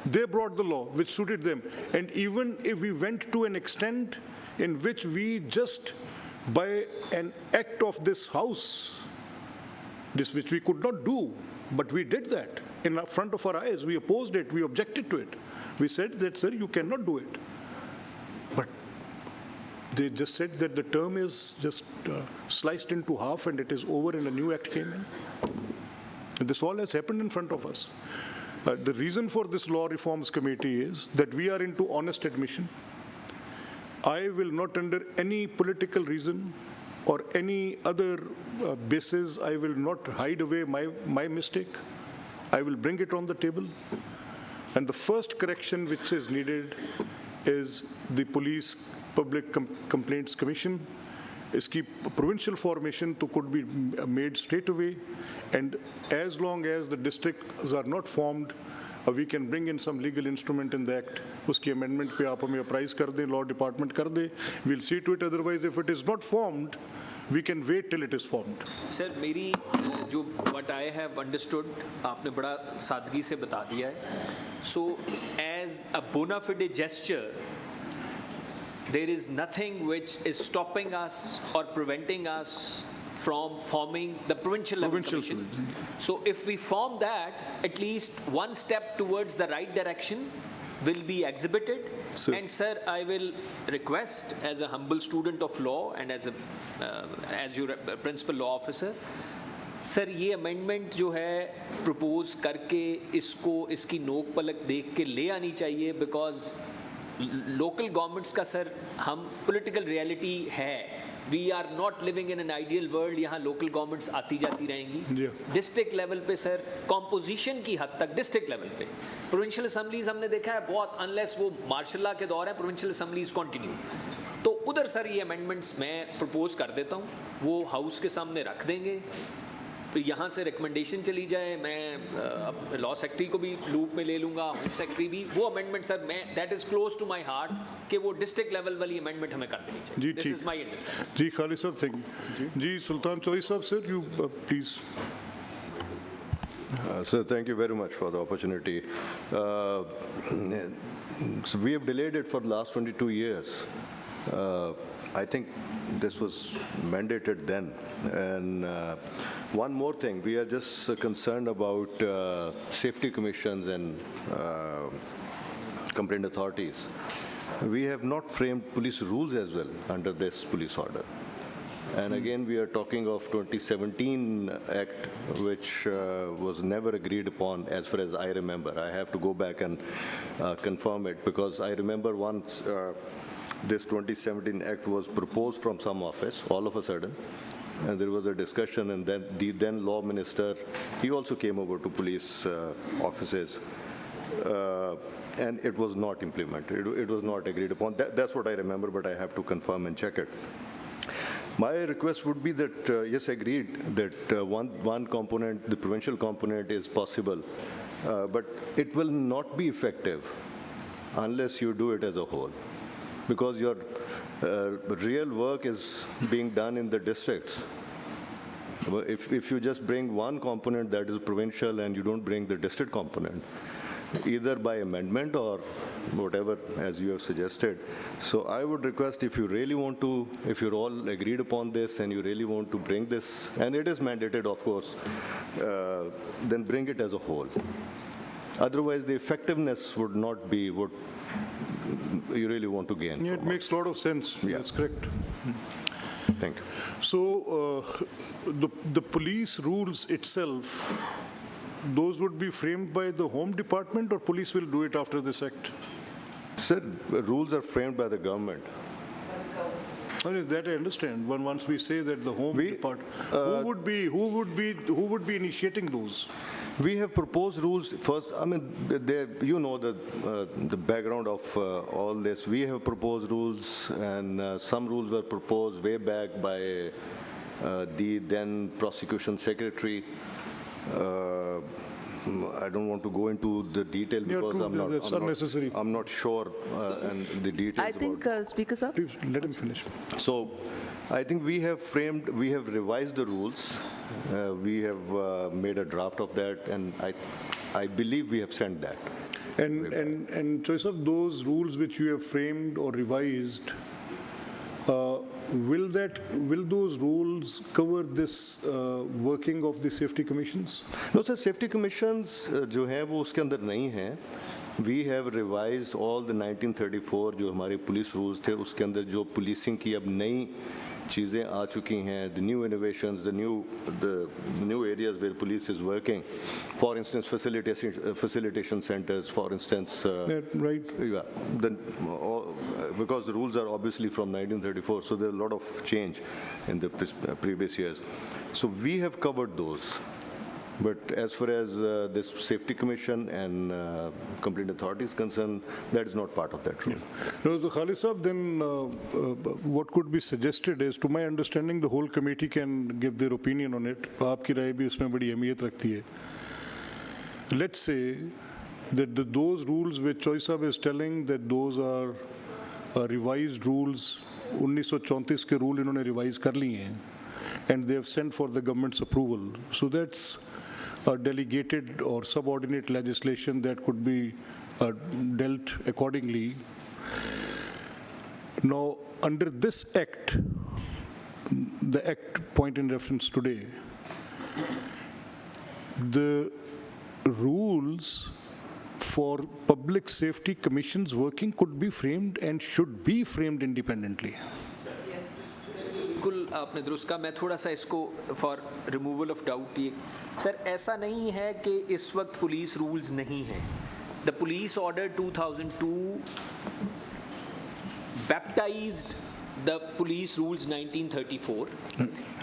they brought the law which suited them. And even if we went to an extent in which we just by an act of this house, this which we could not do, but we did that in front of our eyes. We opposed it. We objected to it. We said that, sir, you cannot do it. But they just said that the term is just sliced into half and it is over and a new act came in. And this all has happened in front of us. The reason for this law reforms committee is that we are into honest admission. I will not, under any political reason or any other basis, I will not hide away my mistake. I will bring it on the table. And the first correction which is needed is the Police Public Complaints Commission. Iski provincial formation to could be made straight away. And as long as the districts are not formed, we can bring in some legal instrument in the act. Uski amendment pe aap hame apprise kar de, law department kar de. We'll see to it. Otherwise, if it is not formed, we can wait till it is formed. Sir मेरी जो what I have understood आपने बड़ा सादगी से बता दिया है. So as a bona fide gesture, there is nothing which is stopping us or preventing us from forming the provincial level commission. So if we form that, at least one step towards the right direction will be exhibited. Sir. And sir, I will request as a humble student of law and as your principal law officer, sir ये amendment जो है propose करके इसको इसकी नोक पलक देख के ले आनी चाहिए, बिकॉज लोकल गवर्नमेंट्स का सर हम पॉलिटिकल रियलिटी है, we are not living in an ideal world, यहाँ लोकल गवर्नमेंट्स आती जाती रहेंगी. डिस्ट्रिक्ट लेवल पे सर कॉम्पोजिशन की हद तक डिस्ट्रिक्ट लेवल पे, प्रोविंशियल असम्बलीज हमने देखा है बहुत, अनलेस वो मार्शल लॉ के दौर है, प्रोविंशियल असम्बलीज कंटिन्यू. तो उधर सर ये अमेंडमेंट्स मैं प्रपोज कर देता हूँ, वो हाउस के सामने रख देंगे, तो यहाँ से रिकमेंडेशन चली जाए, मैं लॉ सेक्रेटरी को भी लूप में ले लूँगा, होम सेक्रेटरी भी, वो अमेंडमेंट सर मैं that is close to my heart कि वो डिस्ट्रिक्ट लेवल वाली अमेंडमेंट हमें कर देनी चाहिए. This is my understanding. Ji Khalid sahab, thank you. Ji Sultan Chaudhry sahab, sir you please. Sir, thank you very much for the opportunity. So we have delayed it for the last 22 years. I think this was mandated then. And one more thing, we are just concerned about safety commissions and complaint authorities. We have not framed police rules as well under this police order. And again, we are talking of 2017 Act, which was never agreed upon as far as I remember. I have to go back and confirm it, because I remember once this 2017 Act was proposed from some office, all of a sudden, and there was a discussion, and then the then law minister, he also came over to police offices, and it was not implemented. It was not agreed upon. That's what I remember, but I have to confirm and check it. My request would be that, yes, agreed that one component, the provincial component, is possible, but it will not be effective unless you do it as a whole, because your real work is being done in the districts. If you just bring one component that is provincial and you don't bring the district component, either by amendment or whatever, as you have suggested. So I would request, if you really want to, if you're all agreed upon this and you really want to bring this, and it is mandated, of course, then bring it as a whole. Otherwise, the effectiveness would not be what you really want to gain. Yeah, it makes a lot of sense. Yeah. That's correct. Thank you. So the police rules itself those would be framed by the Home Department, or police will do it after this act? Sir, rules are framed by the government. I mean, that I understand. Once we say that the Home Department, who would be initiating those? We have proposed rules first. I mean, you know the background of all this. We have proposed rules, and some rules were proposed way back by the then prosecution secretary. I don't want to go into the detail because that's unnecessary. I'm not sure and the details. I think, Speaker sir. Please let him finish. So I think we have revised the rules. We have made a draft of that, and I believe we have sent that. And choice of those rules which you have framed or revised, will those rules cover this working of the safety commissions? No, sir, safety commissions जो हैं वो उसके अंदर नहीं हैं. We have revised all the 1934 जो हमारे police rules थे उसके अंदर जो policing की अब नई चीज़ें आ चुकी हैं, the new innovations, the new areas where police is working. For instance, facilitation centers, for instance. Right. Yeah, because the rules are obviously from 1934, so there's a lot of change in the previous years. So we have covered those. But as far as this safety commission and complaint authority is concerned, that is not part of that rule. No, the Khalid Sahab, then what could be suggested is, to my understanding, the whole committee can give their opinion on it. आपकी राय भी उसमें बड़ी अहमियत रखती है. Let's say that those rules which Choi Sahab is telling that those are revised rules, 1934 के rule इन्होंने revise कर लिए हैं, and they have sent for the government's approval. So that's delegated or subordinate legislation that could be dealt accordingly. Now, under this act, the act point in reference today, the rules for public safety commissions working could be framed and should be framed independently. बिल्कुल आपने दुरुस्त कहा. मैं थोड़ा सा इसको for removal of doubt ये sir ऐसा नहीं है कि इस वक्त पुलिस रूल्स नहीं हैं. The police order 2002 baptised the police rules 1934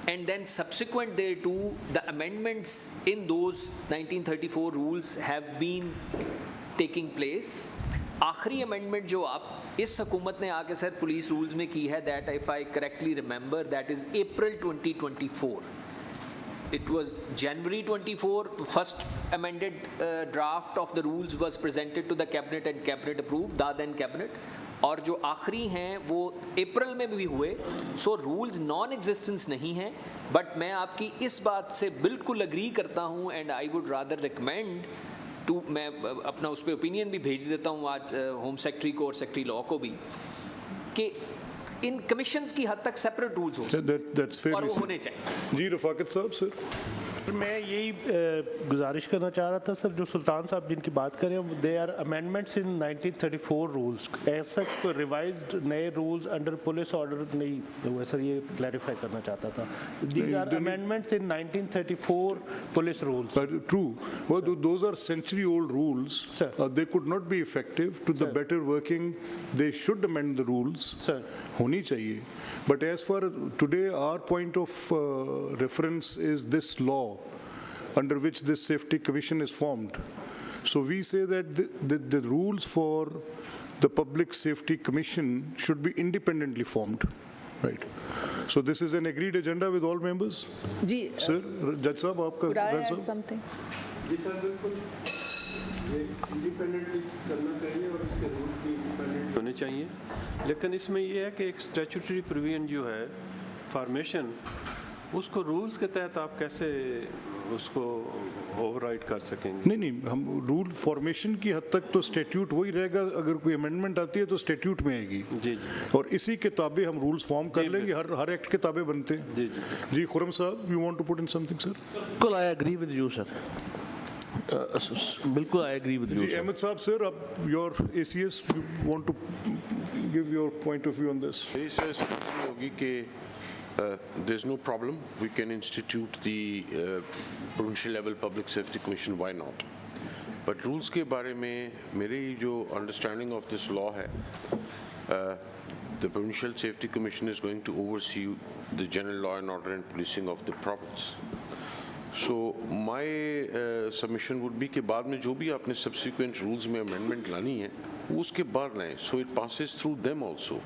and then subsequent thereto the amendments in those 1934 rules have been taking place. आखिरी अमेंडमेंट जो आप इस हुकूमत ने आके सर पुलिस रूल्स में की है, that if I correctly remember that is April 2024. It was January 24, first amended draft of the rules was presented to the cabinet and cabinet approved, the then cabinet. और जो आखिरी हैं वो अप्रैल में भी हुए. सो रूल्स नॉन एग्जिस्टेंस नहीं हैं. बट मैं आपकी इस बात से बिल्कुल अग्री करता हूँ and I would rather recommend to, मैं अपना उस पर ओपिनियन भी भेज देता हूँ आज होम सेक्रेटरी को और सेक्रेटरी लॉ को भी, कि इन कमीशंस की हद तक सेपरेट रूल्स हो और वो होने चाहिए. जी रफाकत साहब. सर मैं यही गुजारिश करना चाह रहा था सर, जो सुल्तान साहब जिनकी बात करें, they are amendments in 1934 rules. ऐसा कोई रिवाइज्ड नए रूल्स अंडर पुलिस ऑर्डर नहीं हुए सर, ये क्लैरिफाई करना चाहता था. These are amendments in 1934 police rules. True. Well, those are century-old rules. Sir. They could not be effective. To the better working, they should amend the rules. Sir. होनी चाहिए. But as for today, our point of reference is this law under which this safety commission is formed. So we say that the rules for the public safety commission should be independently formed. Right. So this is an agreed agenda with all members? जी Sir, Judge Sahab, आपका could I Judge add Sahab? something? Ji sir, बिल्कुल independently करना चाहिए और इसके rule भी independent होने चाहिए. लेकिन इसमें ये है कि एक स्टैट्यूटरी प्रोविजन जो है फॉर्मेशन, उसको रूल्स के तहत आप कैसे उसको ओवरराइड कर सकेंगे? नहीं, हम रूल फॉर्मेशन की हद तक तो स्टैट्यूट वही रहेगा. अगर कोई अमेंडमेंट आती है तो स्टैट्यूट में आएगी. जी. और इसी के ताबे हम रूल्स फॉर्म कर लेंगे. हर एक्ट के ताबे बनते हैं. Ji Khurram sahab, you want to put in something sir? बिल्कुल I agree with you sir. बिल्कुल I agree with you. Ahmad sahab sir, अब your ACS, you want to give your point of view on this? होगी कि there's no problem. We can institute the provincial level public safety commission, why not? But rules के बारे में मेरी जो understanding of this law है, the provincial safety commission is going to oversee the general law and order and policing of the province. So my submission would be कि बाद में जो भी आपने subsequent rules में amendment लानी है वो उसके बाद लाएं, so it passes through them also.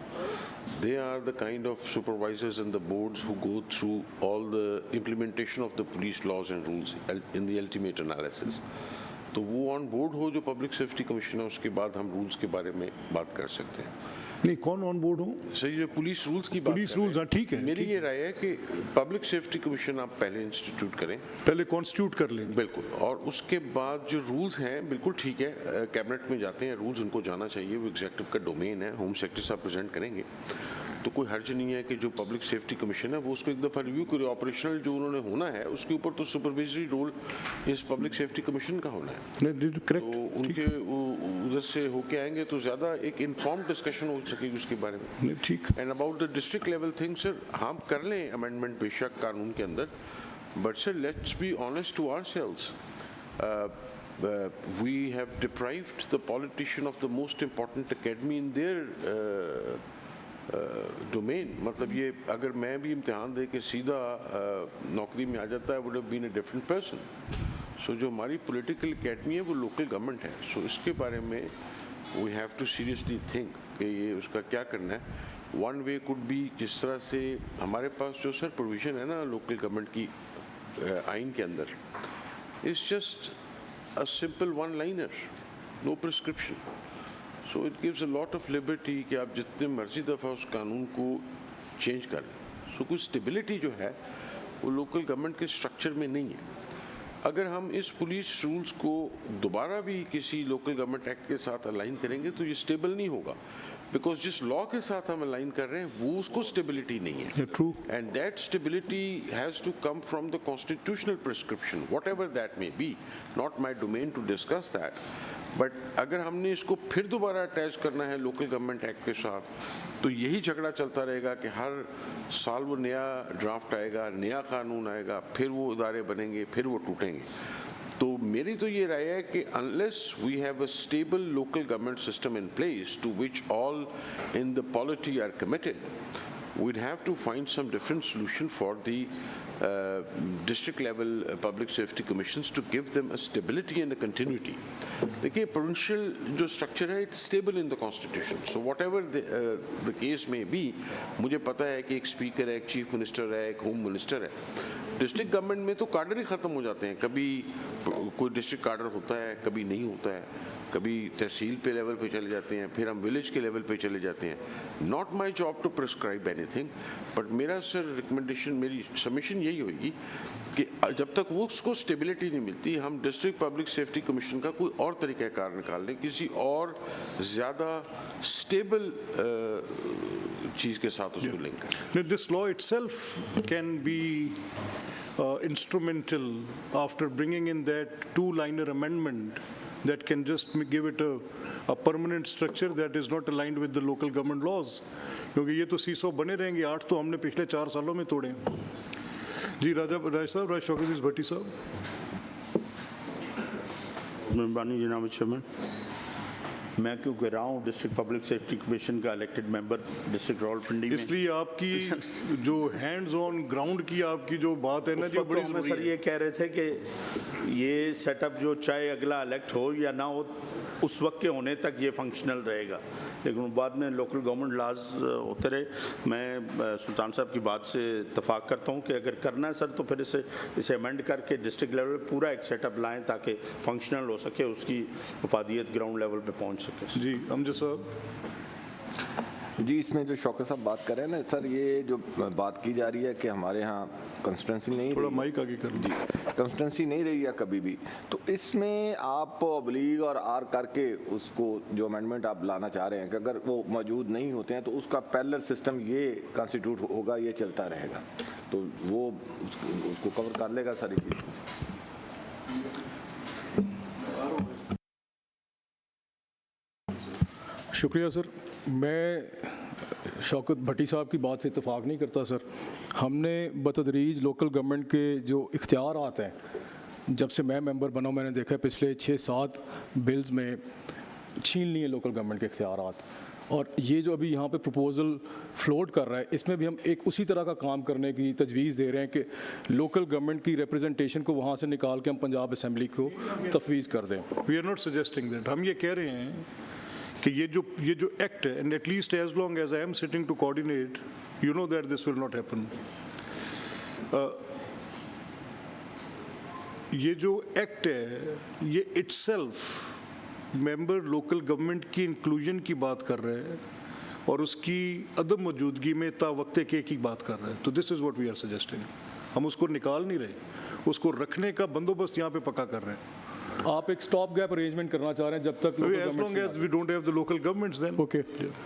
They are the kind of supervisors and the boards who go through all the implementation of the police laws and rules in the ultimate analysis. तो वो on board हो जो public safety commission है, उसके बाद हम rules के बारे में बात कर सकते हैं. नहीं, कौन ऑन बोर्ड हो? सही, जो पुलिस रूल्स की बात पुलिस रूल्स, हाँ ठीक है. मेरी ये राय है कि पब्लिक सेफ्टी कमीशन आप पहले इंस्टीट्यूट करें, पहले कॉन्स्टिट्यूट कर लें. बिल्कुल, और उसके बाद जो रूल्स हैं बिल्कुल ठीक है, कैबिनेट में जाते हैं रूल्स, उनको जाना चाहिए, वो एग्जीक्यूटिव का डोमेन है, होम सेक्रेटरी साहब प्रेजेंट करेंगे, तो कोई हर्ज नहीं है कि जो पब्लिक सेफ्टी कमीशन है वो उसको एक दफ़ा रिव्यू करे. ऑपरेशनल जो उन्होंने होना है उसके ऊपर तो सुपरवाइजरी रोल इस पब्लिक सेफ्टी कमीशन का होना है. तो उनके उधर से होके आएंगे तो ज़्यादा एक इन्फॉर्म डिस्कशन हो सकेगी उसके बारे में. ठीक. And about the district level thing sir, हम कर लें अमेंडमेंट बेशक कानून के अंदर, but sir let's be honest to ourselves. We have deprived the politician of the most important academy in their domain. मतलब ये अगर मैं भी इम्तिहान दे के सीधा नौकरी में आ जाता है, would have been a different person. So जो हमारी पॉलिटिकल अकेडमी है वो लोकल गवर्नमेंट है. सो इसके बारे में we have to seriously think कि ये उसका क्या करना है. वन वे कुड बी, जिस तरह से हमारे पास जो सर प्रोविजन है ना लोकल गवर्नमेंट की आइन के अंदर, it's just a simple one liner, no prescription. So it gives a lot of liberty कि आप जितने मर्जी दफ़ा उस कानून को चेंज करें. सो कुछ स्टेबिलिटी जो है वो लोकल गवर्नमेंट के स्ट्रक्चर में नहीं है. अगर हम इस पुलिस रूल्स को दोबारा भी किसी लोकल गवर्नमेंट एक्ट के साथ अलाइन करेंगे तो ये स्टेबल नहीं होगा, बिकॉज जिस लॉ के साथ हम अलाइन कर रहे हैं वो उसको स्टेबिलिटी नहीं है. True. And that stability has to come from the constitutional prescription, whatever that may be. Not my domain to discuss that, but अगर हमने इसको फिर दोबारा अटैच करना है लोकल गवर्नमेंट एक्ट के साथ तो यही झगड़ा चलता रहेगा कि हर साल वो नया ड्राफ्ट आएगा, नया कानून आएगा, फिर वो इदारे बनेंगे, फिर वो टूटेंगे. तो मेरी तो ये राय है कि unless we have a stable local government system in place to which all in the polity are committed, we'd have to find some different solution for the district level public safety commissions to give them a stability and a continuity. देखिए provincial जो structure है it's stable in the constitution, so whatever the case may be, मुझे पता है कि एक speaker है, एक chief minister है, एक home minister है. डिस्ट्रिक्ट गवर्नमेंट में तो कार्डर ही ख़त्म हो जाते हैं. कभी कोई डिस्ट्रिक्ट कार्डर होता है, कभी नहीं होता है, कभी तहसील पे लेवल पे चले जाते हैं, फिर हम विलेज के लेवल पे चले जाते हैं. Not my job to prescribe anything, but मेरा सर रिकमेंडेशन, मेरी सबमिशन यही होगी कि जब तक वो उसको स्टेबिलिटी नहीं मिलती, हम डिस्ट्रिक्ट पब्लिक सेफ्टी कमीशन का कोई और तरीक़ाकार निकाल लें, किसी और ज़्यादा स्टेबल चीज़ के साथ उसको लिंक करें. This law itself can be instrumental after bringing in that two-liner amendment that can just give it a permanent structure that is not aligned with the local government laws. क्योंकि ये तो 600 बने रहेंगे, 8 तो हमने पिछले 4 सालों में तोड़े. जी राय साहब, राज शौकत भट्टी साहब. मेहरबानी जनाब चेयरमैन, मैं क्यों कह रहा हूँ डिस्ट्रिक्ट पब्लिक सेफ्टी कमीशन का इलेक्टेड मेंबर डिस्ट्रिक्ट रावलपिंडी में, इसलिए आपकी जो हैंड्स ऑन ग्राउंड की आपकी जो बात है ना जी, बड़ी हमें सर ये कह रहे थे कि ये सेटअप जो चाहे अगला इलेक्ट हो या ना हो उस वक्त के होने तक ये फंक्शनल रहेगा, लेकिन बाद में लोकल गवर्नमेंट लाज होते रहे. मैं सुल्तान साहब की बात से इतफाक करता हूँ कि अगर करना है सर तो फिर इसे अमेंड करके डिस्ट्रिक्ट लेवल पे पूरा एक सेटअप लाएं ताकि फंक्शनल हो सके, उसकी मुफादियत ग्राउंड लेवल पे पहुँच सके. जी अमजद साहब. जी, इसमें जो शौकत साहब बात कर रहे हैं ना सर, ये जो बात की जा रही है कि हमारे यहाँ कंस्टिट्यूंसी नहीं थोड़ा रही, माइक आगे कर जी, कंस्टिट्यूंसी नहीं रही है कभी भी, तो इसमें आप ऑब्लीग और आर करके उसको जो अमेंडमेंट आप लाना चाह रहे हैं कि अगर वो मौजूद नहीं होते हैं तो उसका पैरेलल सिस्टम ये कंस्टिट्यूट होगा, ये चलता रहेगा, तो वो उसको कवर कर लेगा सारी चीज़. शुक्रिया सर. मैं शौकत भट्टी साहब की बात से इत्तेफाक नहीं करता सर। हमने बतदरीज लोकल गवर्नमेंट के जो इख्तियार आते हैं, जब से मैं मेंबर बना हूं, मैंने देखा है पिछले 6-7 बिल्स में छीन लिए लोकल गवर्नमेंट के इख्तियारात। और ये जो अभी यहाँ पे प्रपोजल फ्लोट कर रहा है, इसमें भी हम एक उसी तरह का काम करने की तजवीज़ दे रहे हैं कि लोकल गवर्नमेंट की रिप्रेजेंटेशन को वहाँ से निकाल के हम पंजाब असम्बली को तफवीज़ कर दें। We are not suggesting that. हम ये कह रहे हैं कि ये जो एक्ट है, and at least as long as I am sitting to coordinate, you know that this will not happen. ये जो एक्ट है, ये इटसेल्फ मेंबर लोकल गवर्नमेंट की इंक्लूजन की बात कर रहे हैं और उसकी अदम मौजूदगी में तावक्ते के की बात कर रहे हैं। तो this is what we are suggesting. हम उसको निकाल नहीं रहे, उसको रखने का बंदोबस्त यहाँ पे पक्का कर रहे हैं। आप एक स्टॉप गैप अरेंजमेंट करना चाह रहे हैं जब तक as long as we don't have the local governments then. Okay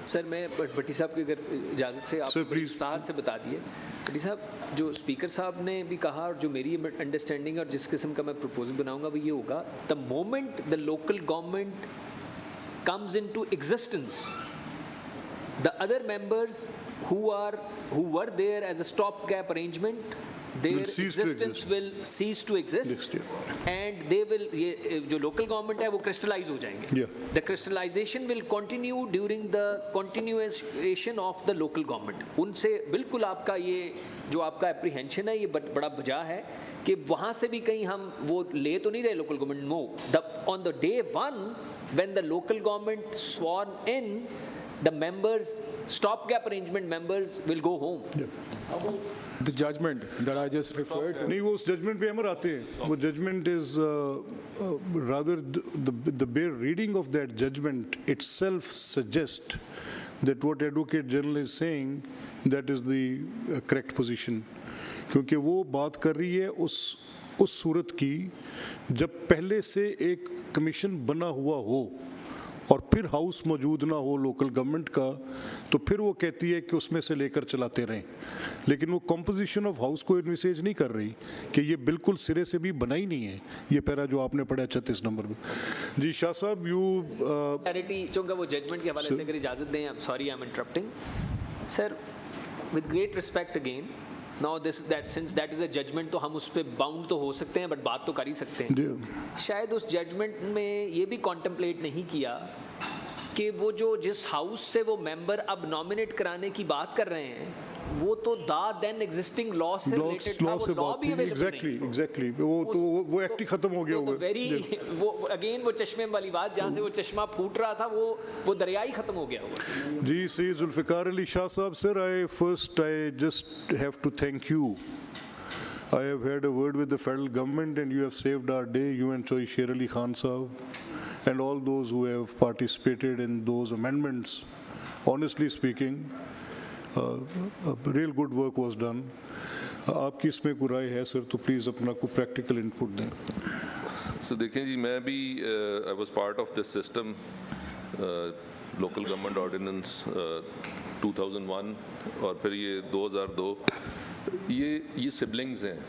sir मैं भट्टी साहब की अगर इजाज़त से आप साथ से बता दिए। भट्टी साहब, जो स्पीकर साहब ने भी कहा और जो मेरी अंडरस्टैंडिंग और जिस किस्म का मैं प्रपोजल बनाऊंगा वो ये होगा, the moment the local government comes into existence, the other members who were there as a stopgap arrangement, their existence will cease to exist and they will, ये जो local government है वो crystallize हो जाएंगे। The crystallization will continue during the continuation of the local government। उनसे बिल्कुल आपका ये जो आपका apprehension है ये बड़ा वजह है कि वहाँ से भी कहीं हम वो ले तो नहीं रहे local government। No, on the day one when the local government sworn in, the members, stopgap arrangement members will go home. The judgment that I just referred to. नहीं, वो उस जजमेंट पे अमर आते हैं। वो judgment is rather the bare reading of that judgment itself suggest that what Advocate General is saying, that is the correct position, क्योंकि वो बात कर रही है उस सूरत की जब पहले से एक कमीशन बना हुआ हो और फिर हाउस मौजूद ना हो लोकल गवर्नमेंट का, तो फिर वो कहती है कि उसमें से लेकर चलाते रहें। लेकिन वो कॉम्पोजिशन ऑफ हाउस को इन्विसेज नहीं कर रही कि ये बिल्कुल सिरे से भी बना ही नहीं है। ये पैरा जो आपने पढ़ा 36 नंबर में। जी शाह साहब, यू क्लैरिटी चूँकि वो जजमेंट के हवाले से अगर इजाज़त दें, sorry I am interrupting sir, with great respect again, now since that is a judgment, तो हम उस पर बाउंड तो हो सकते हैं बट बात तो कर ही सकते हैं। शायद उस जजमेंट में ये भी कॉन्टेम्पलेट नहीं किया कि वो जो जिस हाउस से वो मेंबर अब नॉमिनेट कराने की बात कर रहे हैं वो तो देन एग्जिस्टिंग लॉ से रिलेटेड था, वो लॉ भी एग्जैक्टली वो एक्ट ही खत्म हो गया होगा। वेरी वो अगेन वो चश्मे वाली बात, जहाँ से वो चश्मा फूट रहा था वो दरिया ही खत्म हो गया होगा। जी सैयद जुल्फ़िकार अली शाह साहब, sir, I just have to thank you. I have had a word with the federal government and you have saved our day, you and Choi Sher Ali Khan Sahab and all those who have participated in those amendments. Honestly speaking, real good work was done. आपकी इसमें कोई राय है sir, तो please अपना कोई practical input दें। Sir देखें जी, मैं भी I was part of this system, local government ordinance 2001 और फिर ये 2002, ये सिबलिंग्स हैं।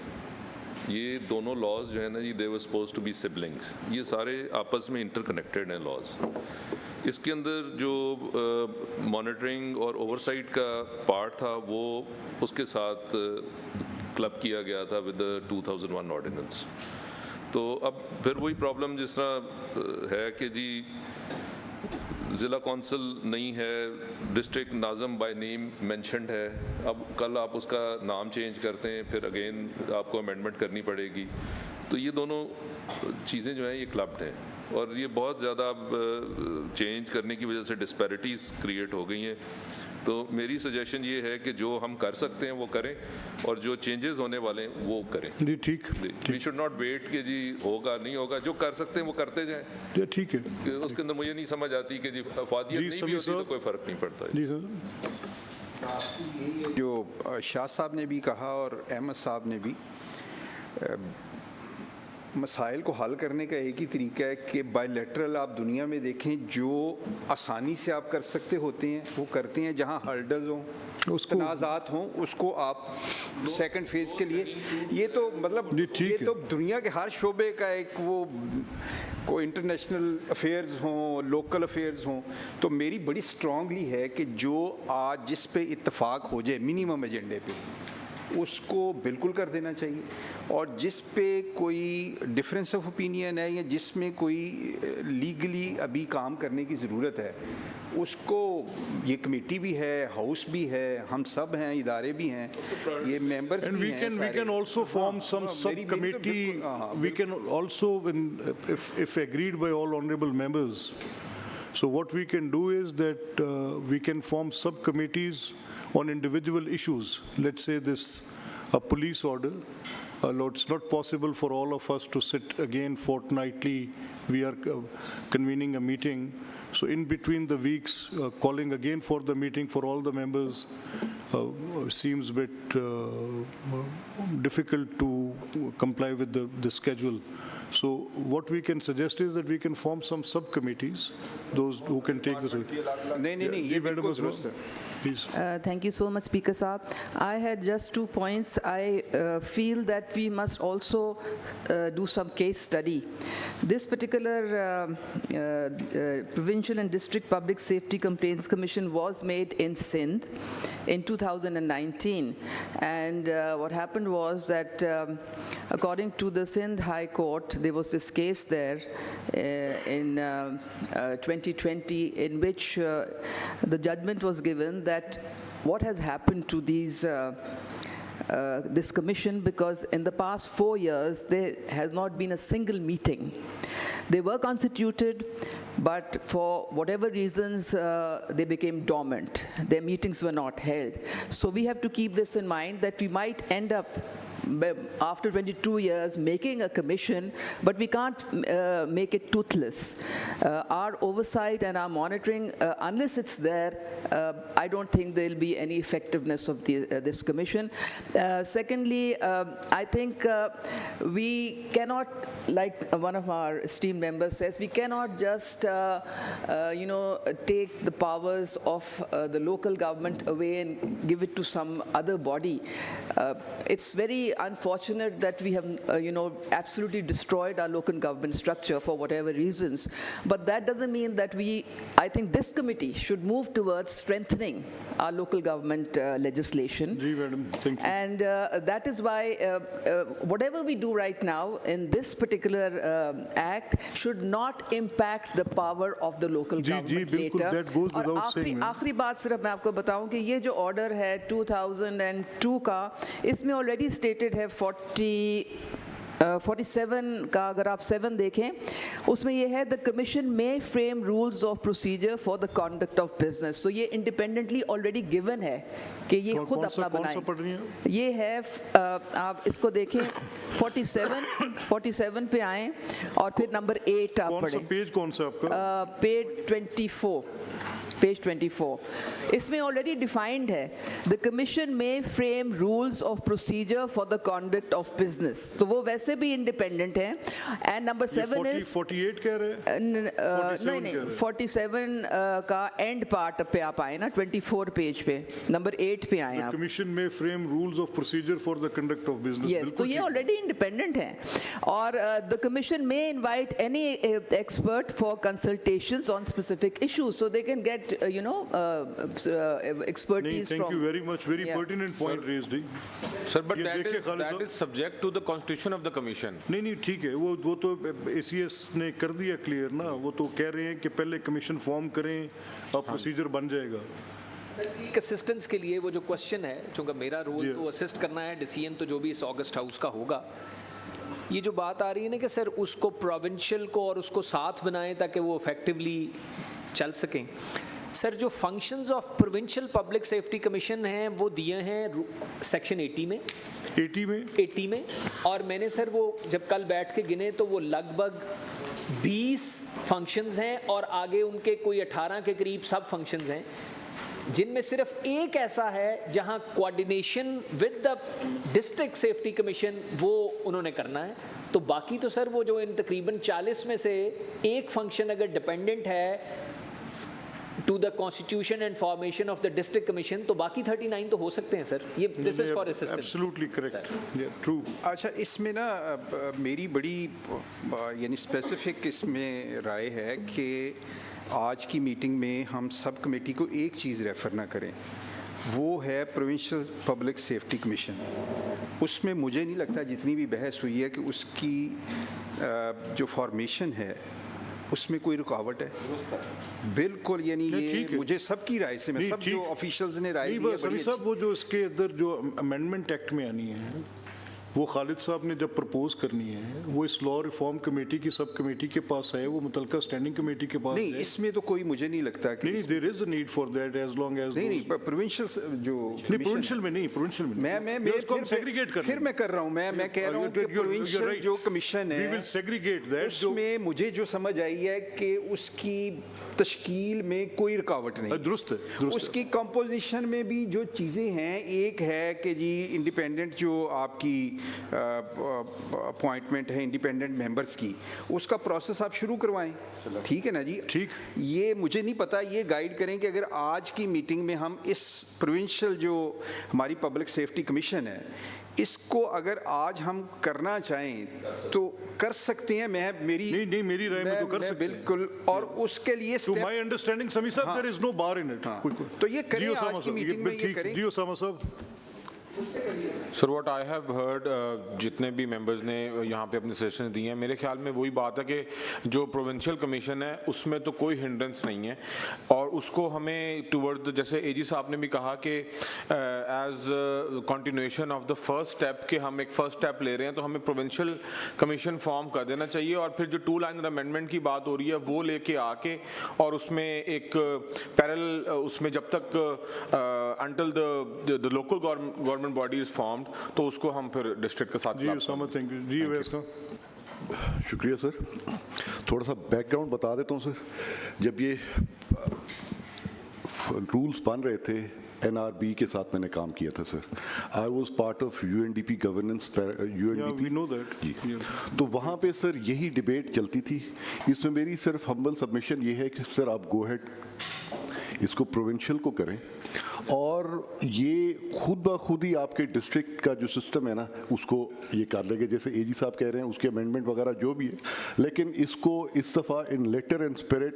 ये दोनों लॉज जो है ना जी, they were suppose to be siblings. ये सारे आपस में इंटरकनेक्टेड हैं लॉज। इसके अंदर जो मॉनिटरिंग और ओवरसाइट का पार्ट था वो उसके साथ क्लब किया गया था विद द 2001 ऑर्डिनेंस। तो अब फिर वही प्रॉब्लम जिस तरह है कि जी ज़िला कौंसिल नहीं है, डिस्ट्रिक्ट नाज़म बाय नेम मेंशन्ड है, अब कल आप उसका नाम चेंज करते हैं, फिर अगेन आपको अमेंडमेंट करनी पड़ेगी। तो ये दोनों चीज़ें जो हैं ये क्लब्ड हैं और ये बहुत ज़्यादा अब चेंज करने की वजह से डिस्पैरिटीज़ क्रिएट हो गई हैं। तो मेरी सजेशन ये है कि जो हम कर सकते हैं वो करें और जो चेंजेस होने वाले हैं वो करें। जी ठीक, वी शुड नॉट वेट कि जी होगा नहीं होगा, जो कर सकते हैं वो करते जाएं। ठीक है, उसके अंदर मुझे नहीं समझ आती कि जी अफवादियत नहीं भी होती तो कोई फ़र्क नहीं पड़ता। जी सर, जो शाह साहब ने भी कहा और अहमद साहब ने भी, मसाइल को हल करने का एक ही तरीका है कि बायलैटरल आप दुनिया में देखें, जो आसानी से आप कर सकते होते हैं वो करते हैं, जहाँ हर्डल्स हों तनाज़ात हों उसको आप सेकंड फेज़ के लिए, ये तो मतलब ये तो दुनिया के हर शोबे का एक वो कोई इंटरनेशनल अफेयर्स हों, लोकल अफेयर्स हों, तो मेरी बड़ी स्ट्रांगली है कि जो आज जिस पे इत्तेफाक हो जाए मिनिमम एजेंडे पे उसको बिल्कुल कर देना चाहिए, और जिस पे कोई डिफरेंस ऑफ ओपिनियन है या जिसमें कोई लीगली अभी काम करने की ज़रूरत है उसको, ये कमेटी भी है, हाउस भी है, हम सब हैं, इदारे भी हैं, ये मेंबर्स And भी we हैं can we can also form some subcommittee. We can also, if agreed by all honorable members. So what we can do is that we can form subcommittees on individual issues. Let's say this, a police order. It's not possible for all of us to sit again fortnightly. We are convening a meeting. So in between the weeks, calling again for the meeting for all the members seems a bit difficult to comply with the schedule. So what we can suggest is that we can form some subcommittees, those who can take this. नहीं, ये बिल्कुल दुरुस्त है. Please. Thank you so much, Speaker Saab. I had just 2 points. I feel that we must also do some case study. This particular Provincial and District Public Safety Complaints Commission was made in Sindh in 2019. And what happened was that according to the Sindh High Court, there was this case there in 2020 in which the judgment was given that what has happened to these this commission, because in the past 4 years there has not been a single meeting. They were constituted, but for whatever reasons they became dormant. Their meetings were not held. So we have to keep this in mind, that we might end up after 22 years making a commission, but we can't make it toothless. Our oversight and our monitoring, unless it's there, I don't think there'll be any effectiveness of this commission. Secondly, I think we cannot, like one of our esteemed members says, we cannot just take the powers of the local government away and give it to some other body. It's very unfortunate that we have, absolutely destroyed our local government structure for whatever reasons. But that doesn't mean that I think this committee should move towards strengthening our local government legislation. Thank you. And that is why whatever we do right now in this particular act should not impact the power of the local government later. That goes without saying. आखिरी बात सिर्फ मैं आपको बताऊं कि ये जो order है 2002 का, इसमें ऑलरेडी स्टेटेड है 47 का, अगर आप 7 देखें उसमें ये है द कमीशन में frame rules of procedure for the conduct of business. तो ये इंडिपेंडेंटली ऑलरेडी गिवन है कि ये खुद अपना बनाएं. ये है आप इसको देखें 47 पे आएं और फिर नंबर 8 आप पढ़ें. पेज कौन सा आपका? पेज 24. इसमें ऑलरेडी डिफाइंड है द कमीशन में frame rules of procedure for the conduct of business. तो वो वैसे भी इंडिपेंडेंट है. एंड नंबर 7 इज 48 कह रहे हैं? नहीं 47 का एंड पार्ट पे आप आए ना, 24 पेज पे नंबर 8 पे आए आप. कमीशन में frame rules of procedure for the conduct of business. Yes, तो ये ऑलरेडी इंडिपेंडेंट है. और द कमीशन में invite any expert for consultations on specific issues, so they can get expertise from. Thank you very much. Very pertinent point raised. Sir, but that is subject to the constitution of the commission. नहीं ठीक है, वो तो ACS ने कर दिया clear ना. वो तो कह रहे हैं कि पहले कमीशन फॉर्म करें और प्रोसीजर बन जाएगा. एक असिस्टेंस के लिए वो जो क्वेश्चन है, चूंकि मेरा रोल तो असिस्ट करना है, डिसीजन तो जो भी इस ऑगस्ट हाउस का होगा. ये जो बात आ रही है ना कि सर उसको प्रोविंशियल को और उसको साथ बनाएं ताकि वो इफेक्टिवली चल सकें. सर जो functions of provincial public safety commission हैं वो दिए हैं सेक्शन 80 में. और मैंने सर वो जब कल बैठ के गिने तो वो लगभग 20 फंक्शंस हैं और आगे उनके कोई 18 के करीब सब फंक्शंस हैं, जिनमें सिर्फ एक ऐसा है जहां coordination with the district safety commission वो उन्होंने करना है. तो बाकी तो सर वो जो इन तकरीबन 40 में से एक फंक्शन अगर डिपेंडेंट है to the constitution and formation of the district commission, तो बाकी 39 तो हो सकते हैं सर. ये this is for assistance. Absolutely correct. Yeah, true. अच्छा, इसमें ना मेरी बड़ी यानी स्पेसिफिक इसमें राय है कि आज की मीटिंग में हम सब कमेटी को एक चीज़ रेफ़र ना करें, वो है प्रोविंशियल पब्लिक सेफ्टी कमीशन. उसमें मुझे नहीं लगता जितनी भी बहस हुई है कि उसकी जो फॉर्मेशन है उसमें कोई रुकावट है. बिल्कुल, यानी ये मुझे सबकी राय से, मैं सब जो ऑफिशियल्स ने राय दी है बड़ी सब वो जो इसके अंदर जो अमेंडमेंट एक्ट में आनी है वो खालिद साहब ने जब प्रपोज करनी है वो इस लॉ रिफॉर्म कमेटी की सब कमेटी के पास है, वो मुतलका स्टैंडिंग कमेटी के पास नहीं. इसमें तो कोई मुझे नहीं लगता कि नहीं, there is a need for that as long as नहीं प्रोविंशियल जो नहीं, प्रोविंशियल में नहीं, प्रोविंशियल में मैं उसको सेग्रीगेट कर, फिर मैं कर रहा हूँ, मैं कह रहा हूँ कि प्रोविंशियल जो कमीशन है, वी विल सेग्रीगेट दैट. उसमें मुझे जो समझ आई है कि उसकी तश्कील में कोई रुकावट नहीं. दुरुस्त है. उसकी कंपोजिशन में भी जो चीज़ें हैं, एक है कि जी इंडिपेंडेंट जो आपकी अपॉइंटमेंट है इंडिपेंडेंट मेंबर्स की, उसका प्रोसेस आप शुरू करवाएं. ठीक है ना जी? ठीक. ये मुझे नहीं पता, ये गाइड करें कि अगर आज की मीटिंग में हम इस प्रोविंशियल जो हमारी पब्लिक सेफ्टी कमीशन है इसको अगर आज हम करना चाहें तो कर सकते हैं. नहीं, मेरी राय में तो कर सकते हैं बिल्कुल. और उसके लिए टू माय अंडरस्टैंडिंग समी साहब there is no bar in it. तो ये करें आज की मीटिंग में, ये करें. जी ओसामा साहब. Sir what I have heard, जितने भी मेंबर्स ने यहाँ पे अपने सजेशन दिए हैं, मेरे ख्याल में वही बात है कि जो प्रोविंशियल कमीशन है उसमें तो कोई हिंड्रेंस नहीं है और उसको हमें टुवर्ड, जैसे एजी साहब ने भी कहा कि as continuation of the first step कि हम एक फर्स्ट स्टेप ले रहे हैं तो हमें प्रोविंशियल कमीशन फॉर्म कर देना चाहिए और फिर जो 2 लाइन अमेंडमेंट की बात हो रही है वो लेके आके और उसमें एक पैरेलल उसमें जब तक until the local government body is formed तो उसको हम फिर डिस्ट्रिक्ट के साथ. जी ओसामा, थैंक यू. जी वैसा. शुक्रिया सर. थोड़ा सा बैकग्राउंड बता देता हूँ सर. जब ये रूल्स बन रहे थे NRB के साथ मैंने काम किया था sir. I was part of UNDP governance. We know that. जी. तो वहाँ पे सर यही डिबेट चलती थी. इसमें मेरी सिर्फ हम्बल सबमिशन ये है कि सर आप गो हेड इसको प्रोविंशियल को करें और ये खुद ब खुद ही आपके डिस्ट्रिक्ट का जो सिस्टम है ना उसको ये कर लेंगे, जैसे एजी साहब कह रहे हैं उसके अमेंडमेंट वगैरह जो भी है, लेकिन इसको इस दफ़ा इन लेटर एंड स्पिरिट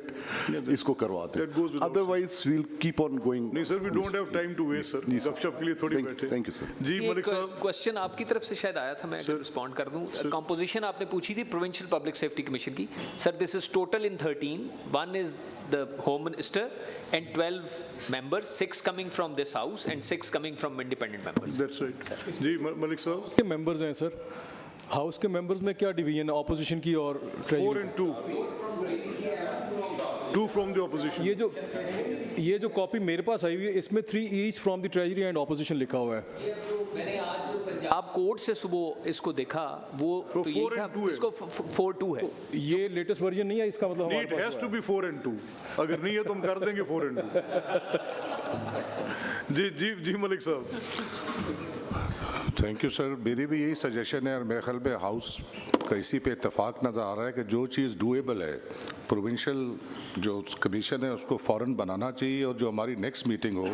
इसको करवाते हैं. Otherwise we'll keep on going. नहीं sir, we don't have time to waste sir. गपशप के लिए थोड़ी बैठे. Thank you sir. Ji Malik sahab, question आपकी तरफ से शायद आया था, मैं रिस्पॉन्ड कर दूं. कंपोजिशन आपने पूछी थी प्रोविंशियल पब्लिक सेफ्टी कमीशन की. Sir this is total in 13. One is the home minister and 12 members, 6 coming from this house and 6 coming from independent members. That's right. जी मलिक साहब. के मेंबर्स हैं सर. हाउस के members में क्या division है opposition की और 4 and 2. 2 from the opposition. ये जो कॉपी मेरे पास आई हुई है इसमें 3 each from the treasury and opposition लिखा हुआ है. मैंने आज जो पंजाब कोर्ट से सुबह इसको देखा वो तो 4 and 2 है. इसको 4-2 है. ये लेटेस्ट वर्जन नहीं है इसका मतलब हमारे पास. It has to be 4 and 2. अगर नहीं है तो हम कर देंगे 4 and 2. जी मलिक साहब. Thank you sir. मेरी भी यही सजेशन है और मेरे ख्याल में हाउस का इसी पे इत्तेफाक नज़र आ रहा है कि जो चीज़ डूएबल है प्रोविंशियल जो कमीशन है उसको फ़ौरन बनाना चाहिए और जो हमारी नेक्स्ट मीटिंग हो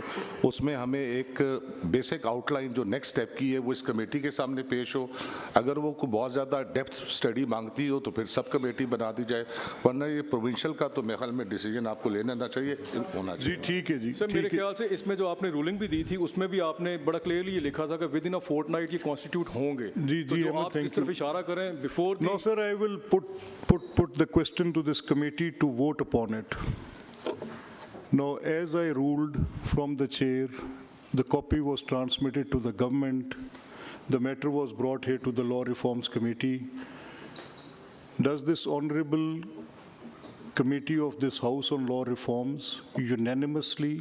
उसमें हमें एक बेसिक आउटलाइन जो नेक्स्ट स्टेप की है वो इस कमेटी के सामने पेश हो. अगर वो बहुत ज़्यादा डेप्थ स्टडी मांगती हो तो फिर सब कमेटी बना दी जाए, वरना ये प्रोविंशियल का तो मेरे ख्याल में डिसीजन आपको लेना चाहिए होना चाहिए. जी ठीक है जी. सर मेरे ख्याल से इसमें जो आपने रूलिंग भी दी थी उसमें भी आपने बड़ा क्लियरली ये लिखा था कि विद इन अ फोर्टनाइट ये कॉन्स्टिट्यूट होंगे. जी तो जो आप जिस तरफ इशारा करें before. No sir, I will put the question to this committee to vote upon it. Now, as I ruled from the chair, the copy was transmitted to the government. The matter was brought here to the Law Reforms Committee. Does this honorable committee of this House on Law Reforms unanimously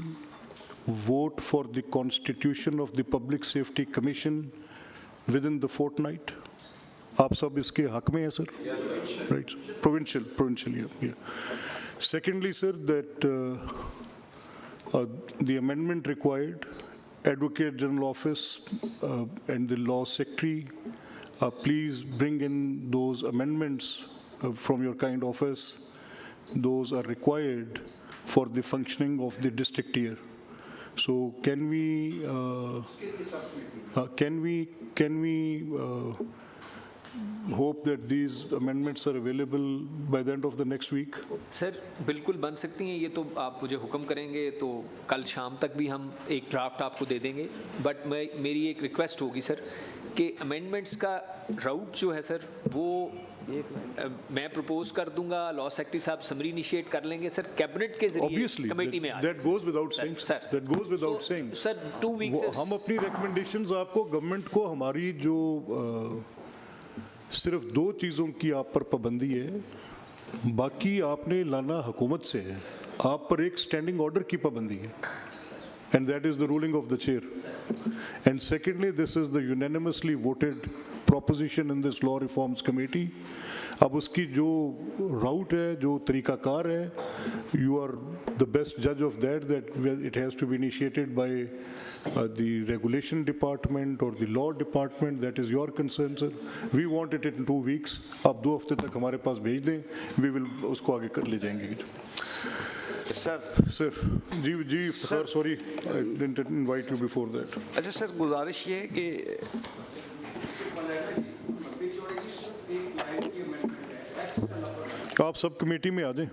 vote for the constitution of the Public Safety Commission within the fortnight? आप सब इसके हक में हैं sir. Right. Provincial yeah. Secondly sir, that the amendment required, Advocate General Office and the Law Secretary, please bring in those amendments from your kind office. Those are required for the functioning of the district tier. So can we hope that these amendments are available by the end of the next week? Sir बिल्कुल बन सकती हैं, ये तो आप मुझे हुक्म करेंगे तो कल शाम तक भी हम एक ड्राफ्ट आपको दे देंगे. बट मेरी एक रिक्वेस्ट होगी सर कि अमेंडमेंट्स का राउट जो है सर वो मैं प्रपोज कर दूंगा, लॉ सेक्रेटरी साहब समरी इनिशिएट कर लेंगे सर, कैबिनेट के जरिए कमेटी में. That goes without saying. That goes without saying. Sir 2 weeks हम अपनी recommendations आपको गवर्नमेंट को हमारी जो सिर्फ 2 चीज़ों की आप पर पाबंदी है, बाकी आपने लाना हुकूमत से है, आप पर एक स्टैंडिंग ऑर्डर की पाबंदी है, and that is the ruling of the chair. And secondly, this is the unanimously voted proposition in this law reforms committee. अब उसकी जो route है, जो तरीकाकार है, you are the best judge of that it has to be initiated by the regulation department or the law department. That is your concern, sir. We want it in 2 weeks. आप 2 हफ्ते तक हमारे पास भेज दें, we will उसको आगे कर ले जाएंगे. Sir, जी Iftikhar, sorry, I didn't invite you before that. अच्छा सर, गुजारिश ये है कि आप सब कमेटी में आ जाएं,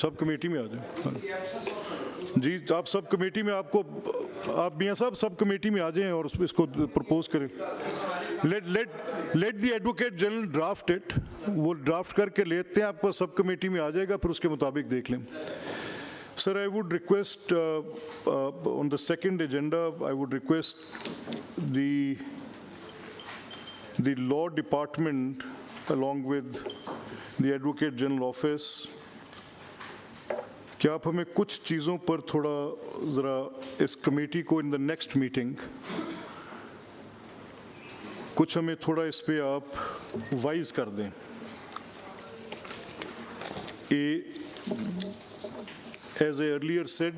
सब कमेटी में आ जाएं. जी आप सब कमेटी में आप मियाँ साहब सब कमेटी में आ जाएं और इसको प्रपोज करें. Let the advocate general draft it, वो ड्राफ्ट करके लेते हैं, आपको सब कमेटी में आ जाएगा, फिर उसके मुताबिक देख लें. Sir, I would request on the second agenda, I would request the law department along with the Advocate General Office, क्या आप हमें कुछ चीज़ों पर थोड़ा ज़रा इस कमेटी को in the next meeting कुछ हमें थोड़ा इस पे आप वाइज कर दें. As I earlier said,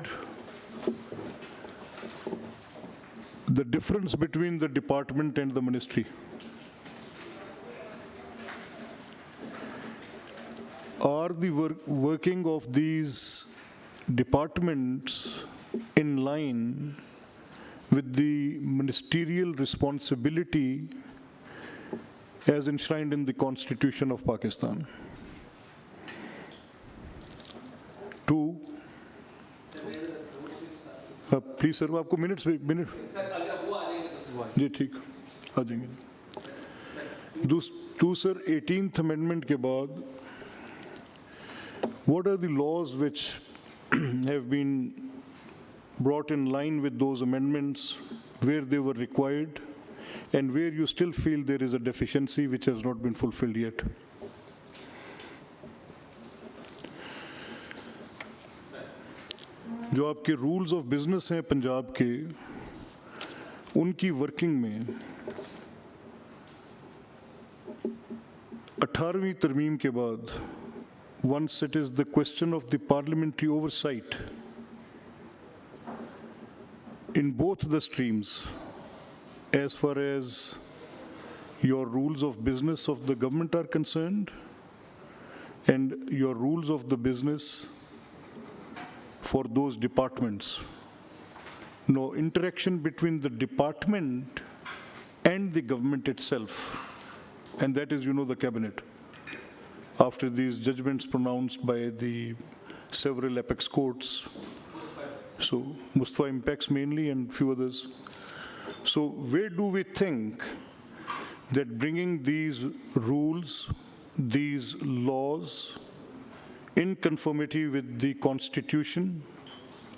the difference between the department and the ministry. Are the working of these departments in line with the ministerial responsibility as enshrined in the Constitution of Pakistan? 2, please sir, आपको minute जी ठीक आ जाएंगे. 2 sir, 18th amendment के बाद what are the laws which have been brought in line with those amendments where they were required and where you still feel there is a deficiency which has not been fulfilled yet? जो आपके rules of business हैं पंजाब के, उनकी working में 18वीं तरमीम के बाद, once it is the question of the parliamentary oversight in both the streams, as far as your rules of business of the government are concerned and your rules of the business for those departments. No interaction between the department and the government itself, and that is, the cabinet. After these judgments pronounced by the several apex courts, so Mustafa Impex mainly and few others. So where do we think that bringing these rules, these laws, in conformity with the Constitution,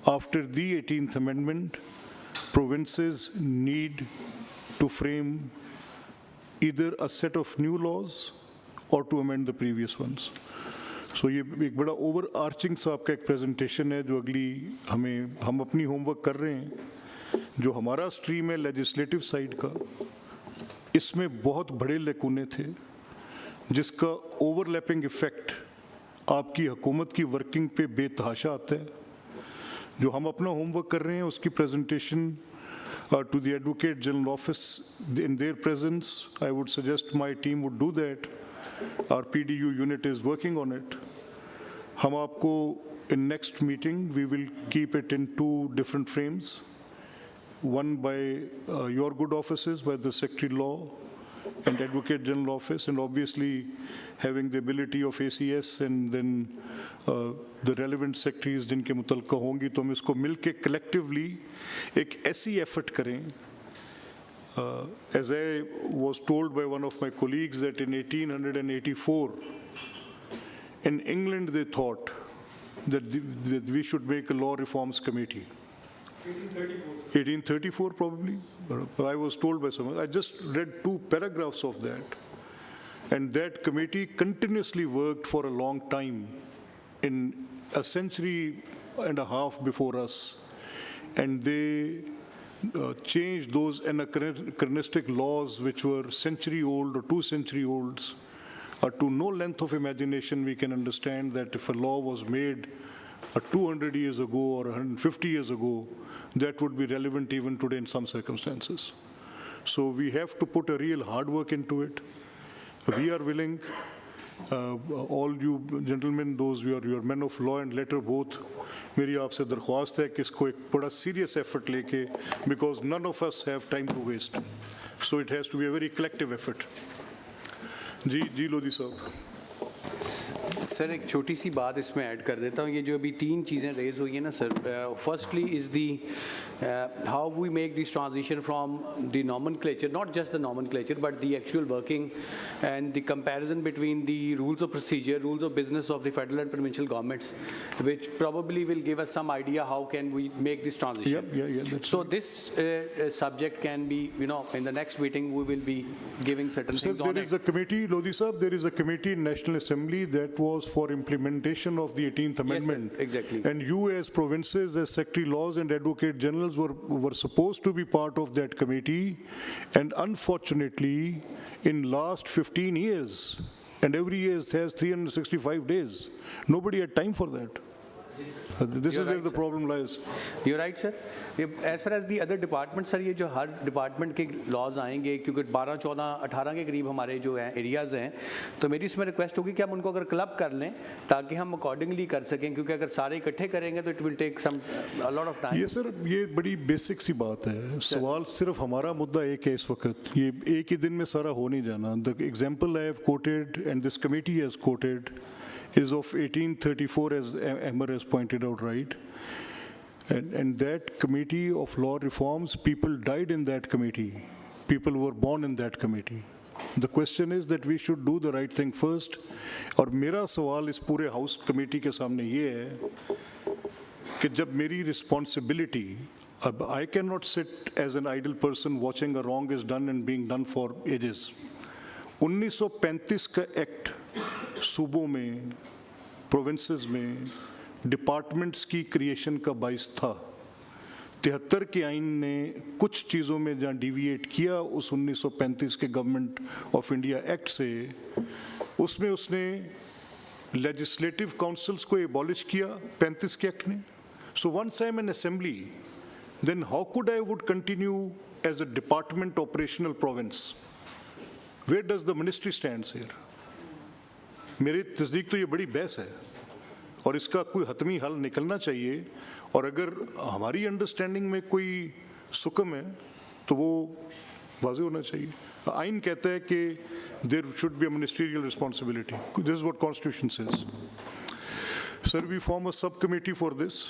after the 18th Amendment, provinces need to frame either a set of new laws or to amend the previous ones? So ये एक बड़ा overarching सा आपका एक presentation है जो अगली हम अपनी homework कर रहे हैं. जो हमारा stream है legislative side का, इसमें बहुत बड़े लैकुने थे जिसका overlapping effect आपकी हुकूमत की वर्किंग पे बेतहाशा आता है. जो हम अपना होमवर्क कर रहे हैं उसकी presentation to the Advocate General Office in their presence, I would suggest my team would do that. Our PDU unit is working on it. हम आपको in next meeting, we will keep it in two different frames. One by your good offices, by the Secretary Law and Advocate General Office, and obviously having the ability of ACS and then the relevant secretaries जिनके मुतल्लिक़ होंगी, तो हम इसको मिलके collectively एक ऐसी effort करें. As I was told by one of my colleagues that in 1884, in England they thought that we should make a law reforms committee. 1834 probably. I was told by someone. I just read 2 paragraphs of that. And that committee continuously worked for a long time, in a century and a half before us. And they changed those anachronistic laws which were century old or 2 century olds. To no length of imagination we can understand that if a law was made 200 years ago or 150 years ago, that would be relevant even today in some circumstances. So we have to put a real hard work into it. We are willing, all you gentlemen, those you are men of law and letter both, मेरी आपसे दरख्वास्त है कि इसको एक बड़ा serious effort लेके, because none of us have time to waste. So it has to be a very collective effort. जी लोधी साहब. सर एक छोटी सी बात इसमें ऐड कर देता हूँ. ये जो अभी 3 चीज़ें रेज हुई हैं ना sir, firstly is the how we make this transition from the nomenclature, not just the nomenclature, but the actual working and the comparison between the rules of procedure, rules of business of the federal and provincial governments, which probably will give us some idea how can we make this transition. Yeah, so this subject can be, in the next meeting we will be giving certain things on it. There is a committee, Lodi Sahab, there is a committee in National Assembly that was for implementation of the 18th Amendment. Yes, sir, exactly. And you as provinces, as Secretary Laws and Advocate Generals were supposed to be part of that committee. And unfortunately, in last 15 years, and every year has 365 days, nobody had time for that. This is where the problem lies. You're right, sir. As far as the other departments, sir, ये जो हर department के laws आएंगे, क्योंकि 12, 14, 18 के करीब हमारे जो हैं areas हैं, तो मेरी इसमें request होगी कि हम उनको अगर club कर लें, ताकि हम accordingly कर सकें, क्योंकि अगर सारे इकट्ठे करेंगे तो it will take a lot of time. ये सर, ये बड़ी basic सी बात है. सवाल सिर्फ हमारा मुद्दा एक है इस वक्त. ये एक ही दिन में सारा हो नहीं जाना. The example I have quoted and this committee has quoted is of 1834, as Amber has pointed out, right? And that committee of law reforms, people died in that committee. People were born in that committee. The question is that we should do the right thing first. और मेरा सवाल इस पूरे house committee के सामने ये है कि जब मेरी responsibility, I cannot sit as an idle person watching a wrong is done and being done for ages. 1935 का एक्ट सूबों में, प्रोविंसेस में डिपार्टमेंट्स की क्रिएशन का बाइस था. 73 के आइन ने कुछ चीज़ों में जहाँ डिविएट किया उस 1935 के गवर्नमेंट ऑफ इंडिया एक्ट से, उसमें उसने लेजिस्लेटिव काउंसिल्स को एबॉलिश किया 35 के एक्ट ने. So once I am an assembly, then how could I would continue as a department operational province? Where does the ministry stands here? मेरी तस्दीक तो ये बड़ी बहस है और इसका कोई हतमी हल निकलना चाहिए. और अगर हमारी अंडरस्टैंडिंग में कोई सुकम है तो वो वाज़ेह होना चाहिए. आइन कहता है कि there should be a ministerial responsibility. This is what constitution says. Sir, we form a sub committee for this.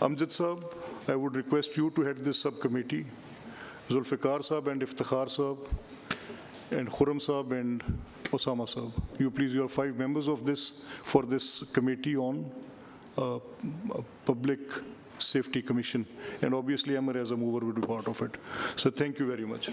Amjad sahab, I would request you to head this sub committee. Zulfiqar sahab and Iftikhar साहब and Khurram Saab and Osama Saab. You please, you are 5 members of this, for this committee on Public Safety Commission. And obviously, Amar as a mover would be part of it. So thank you very much.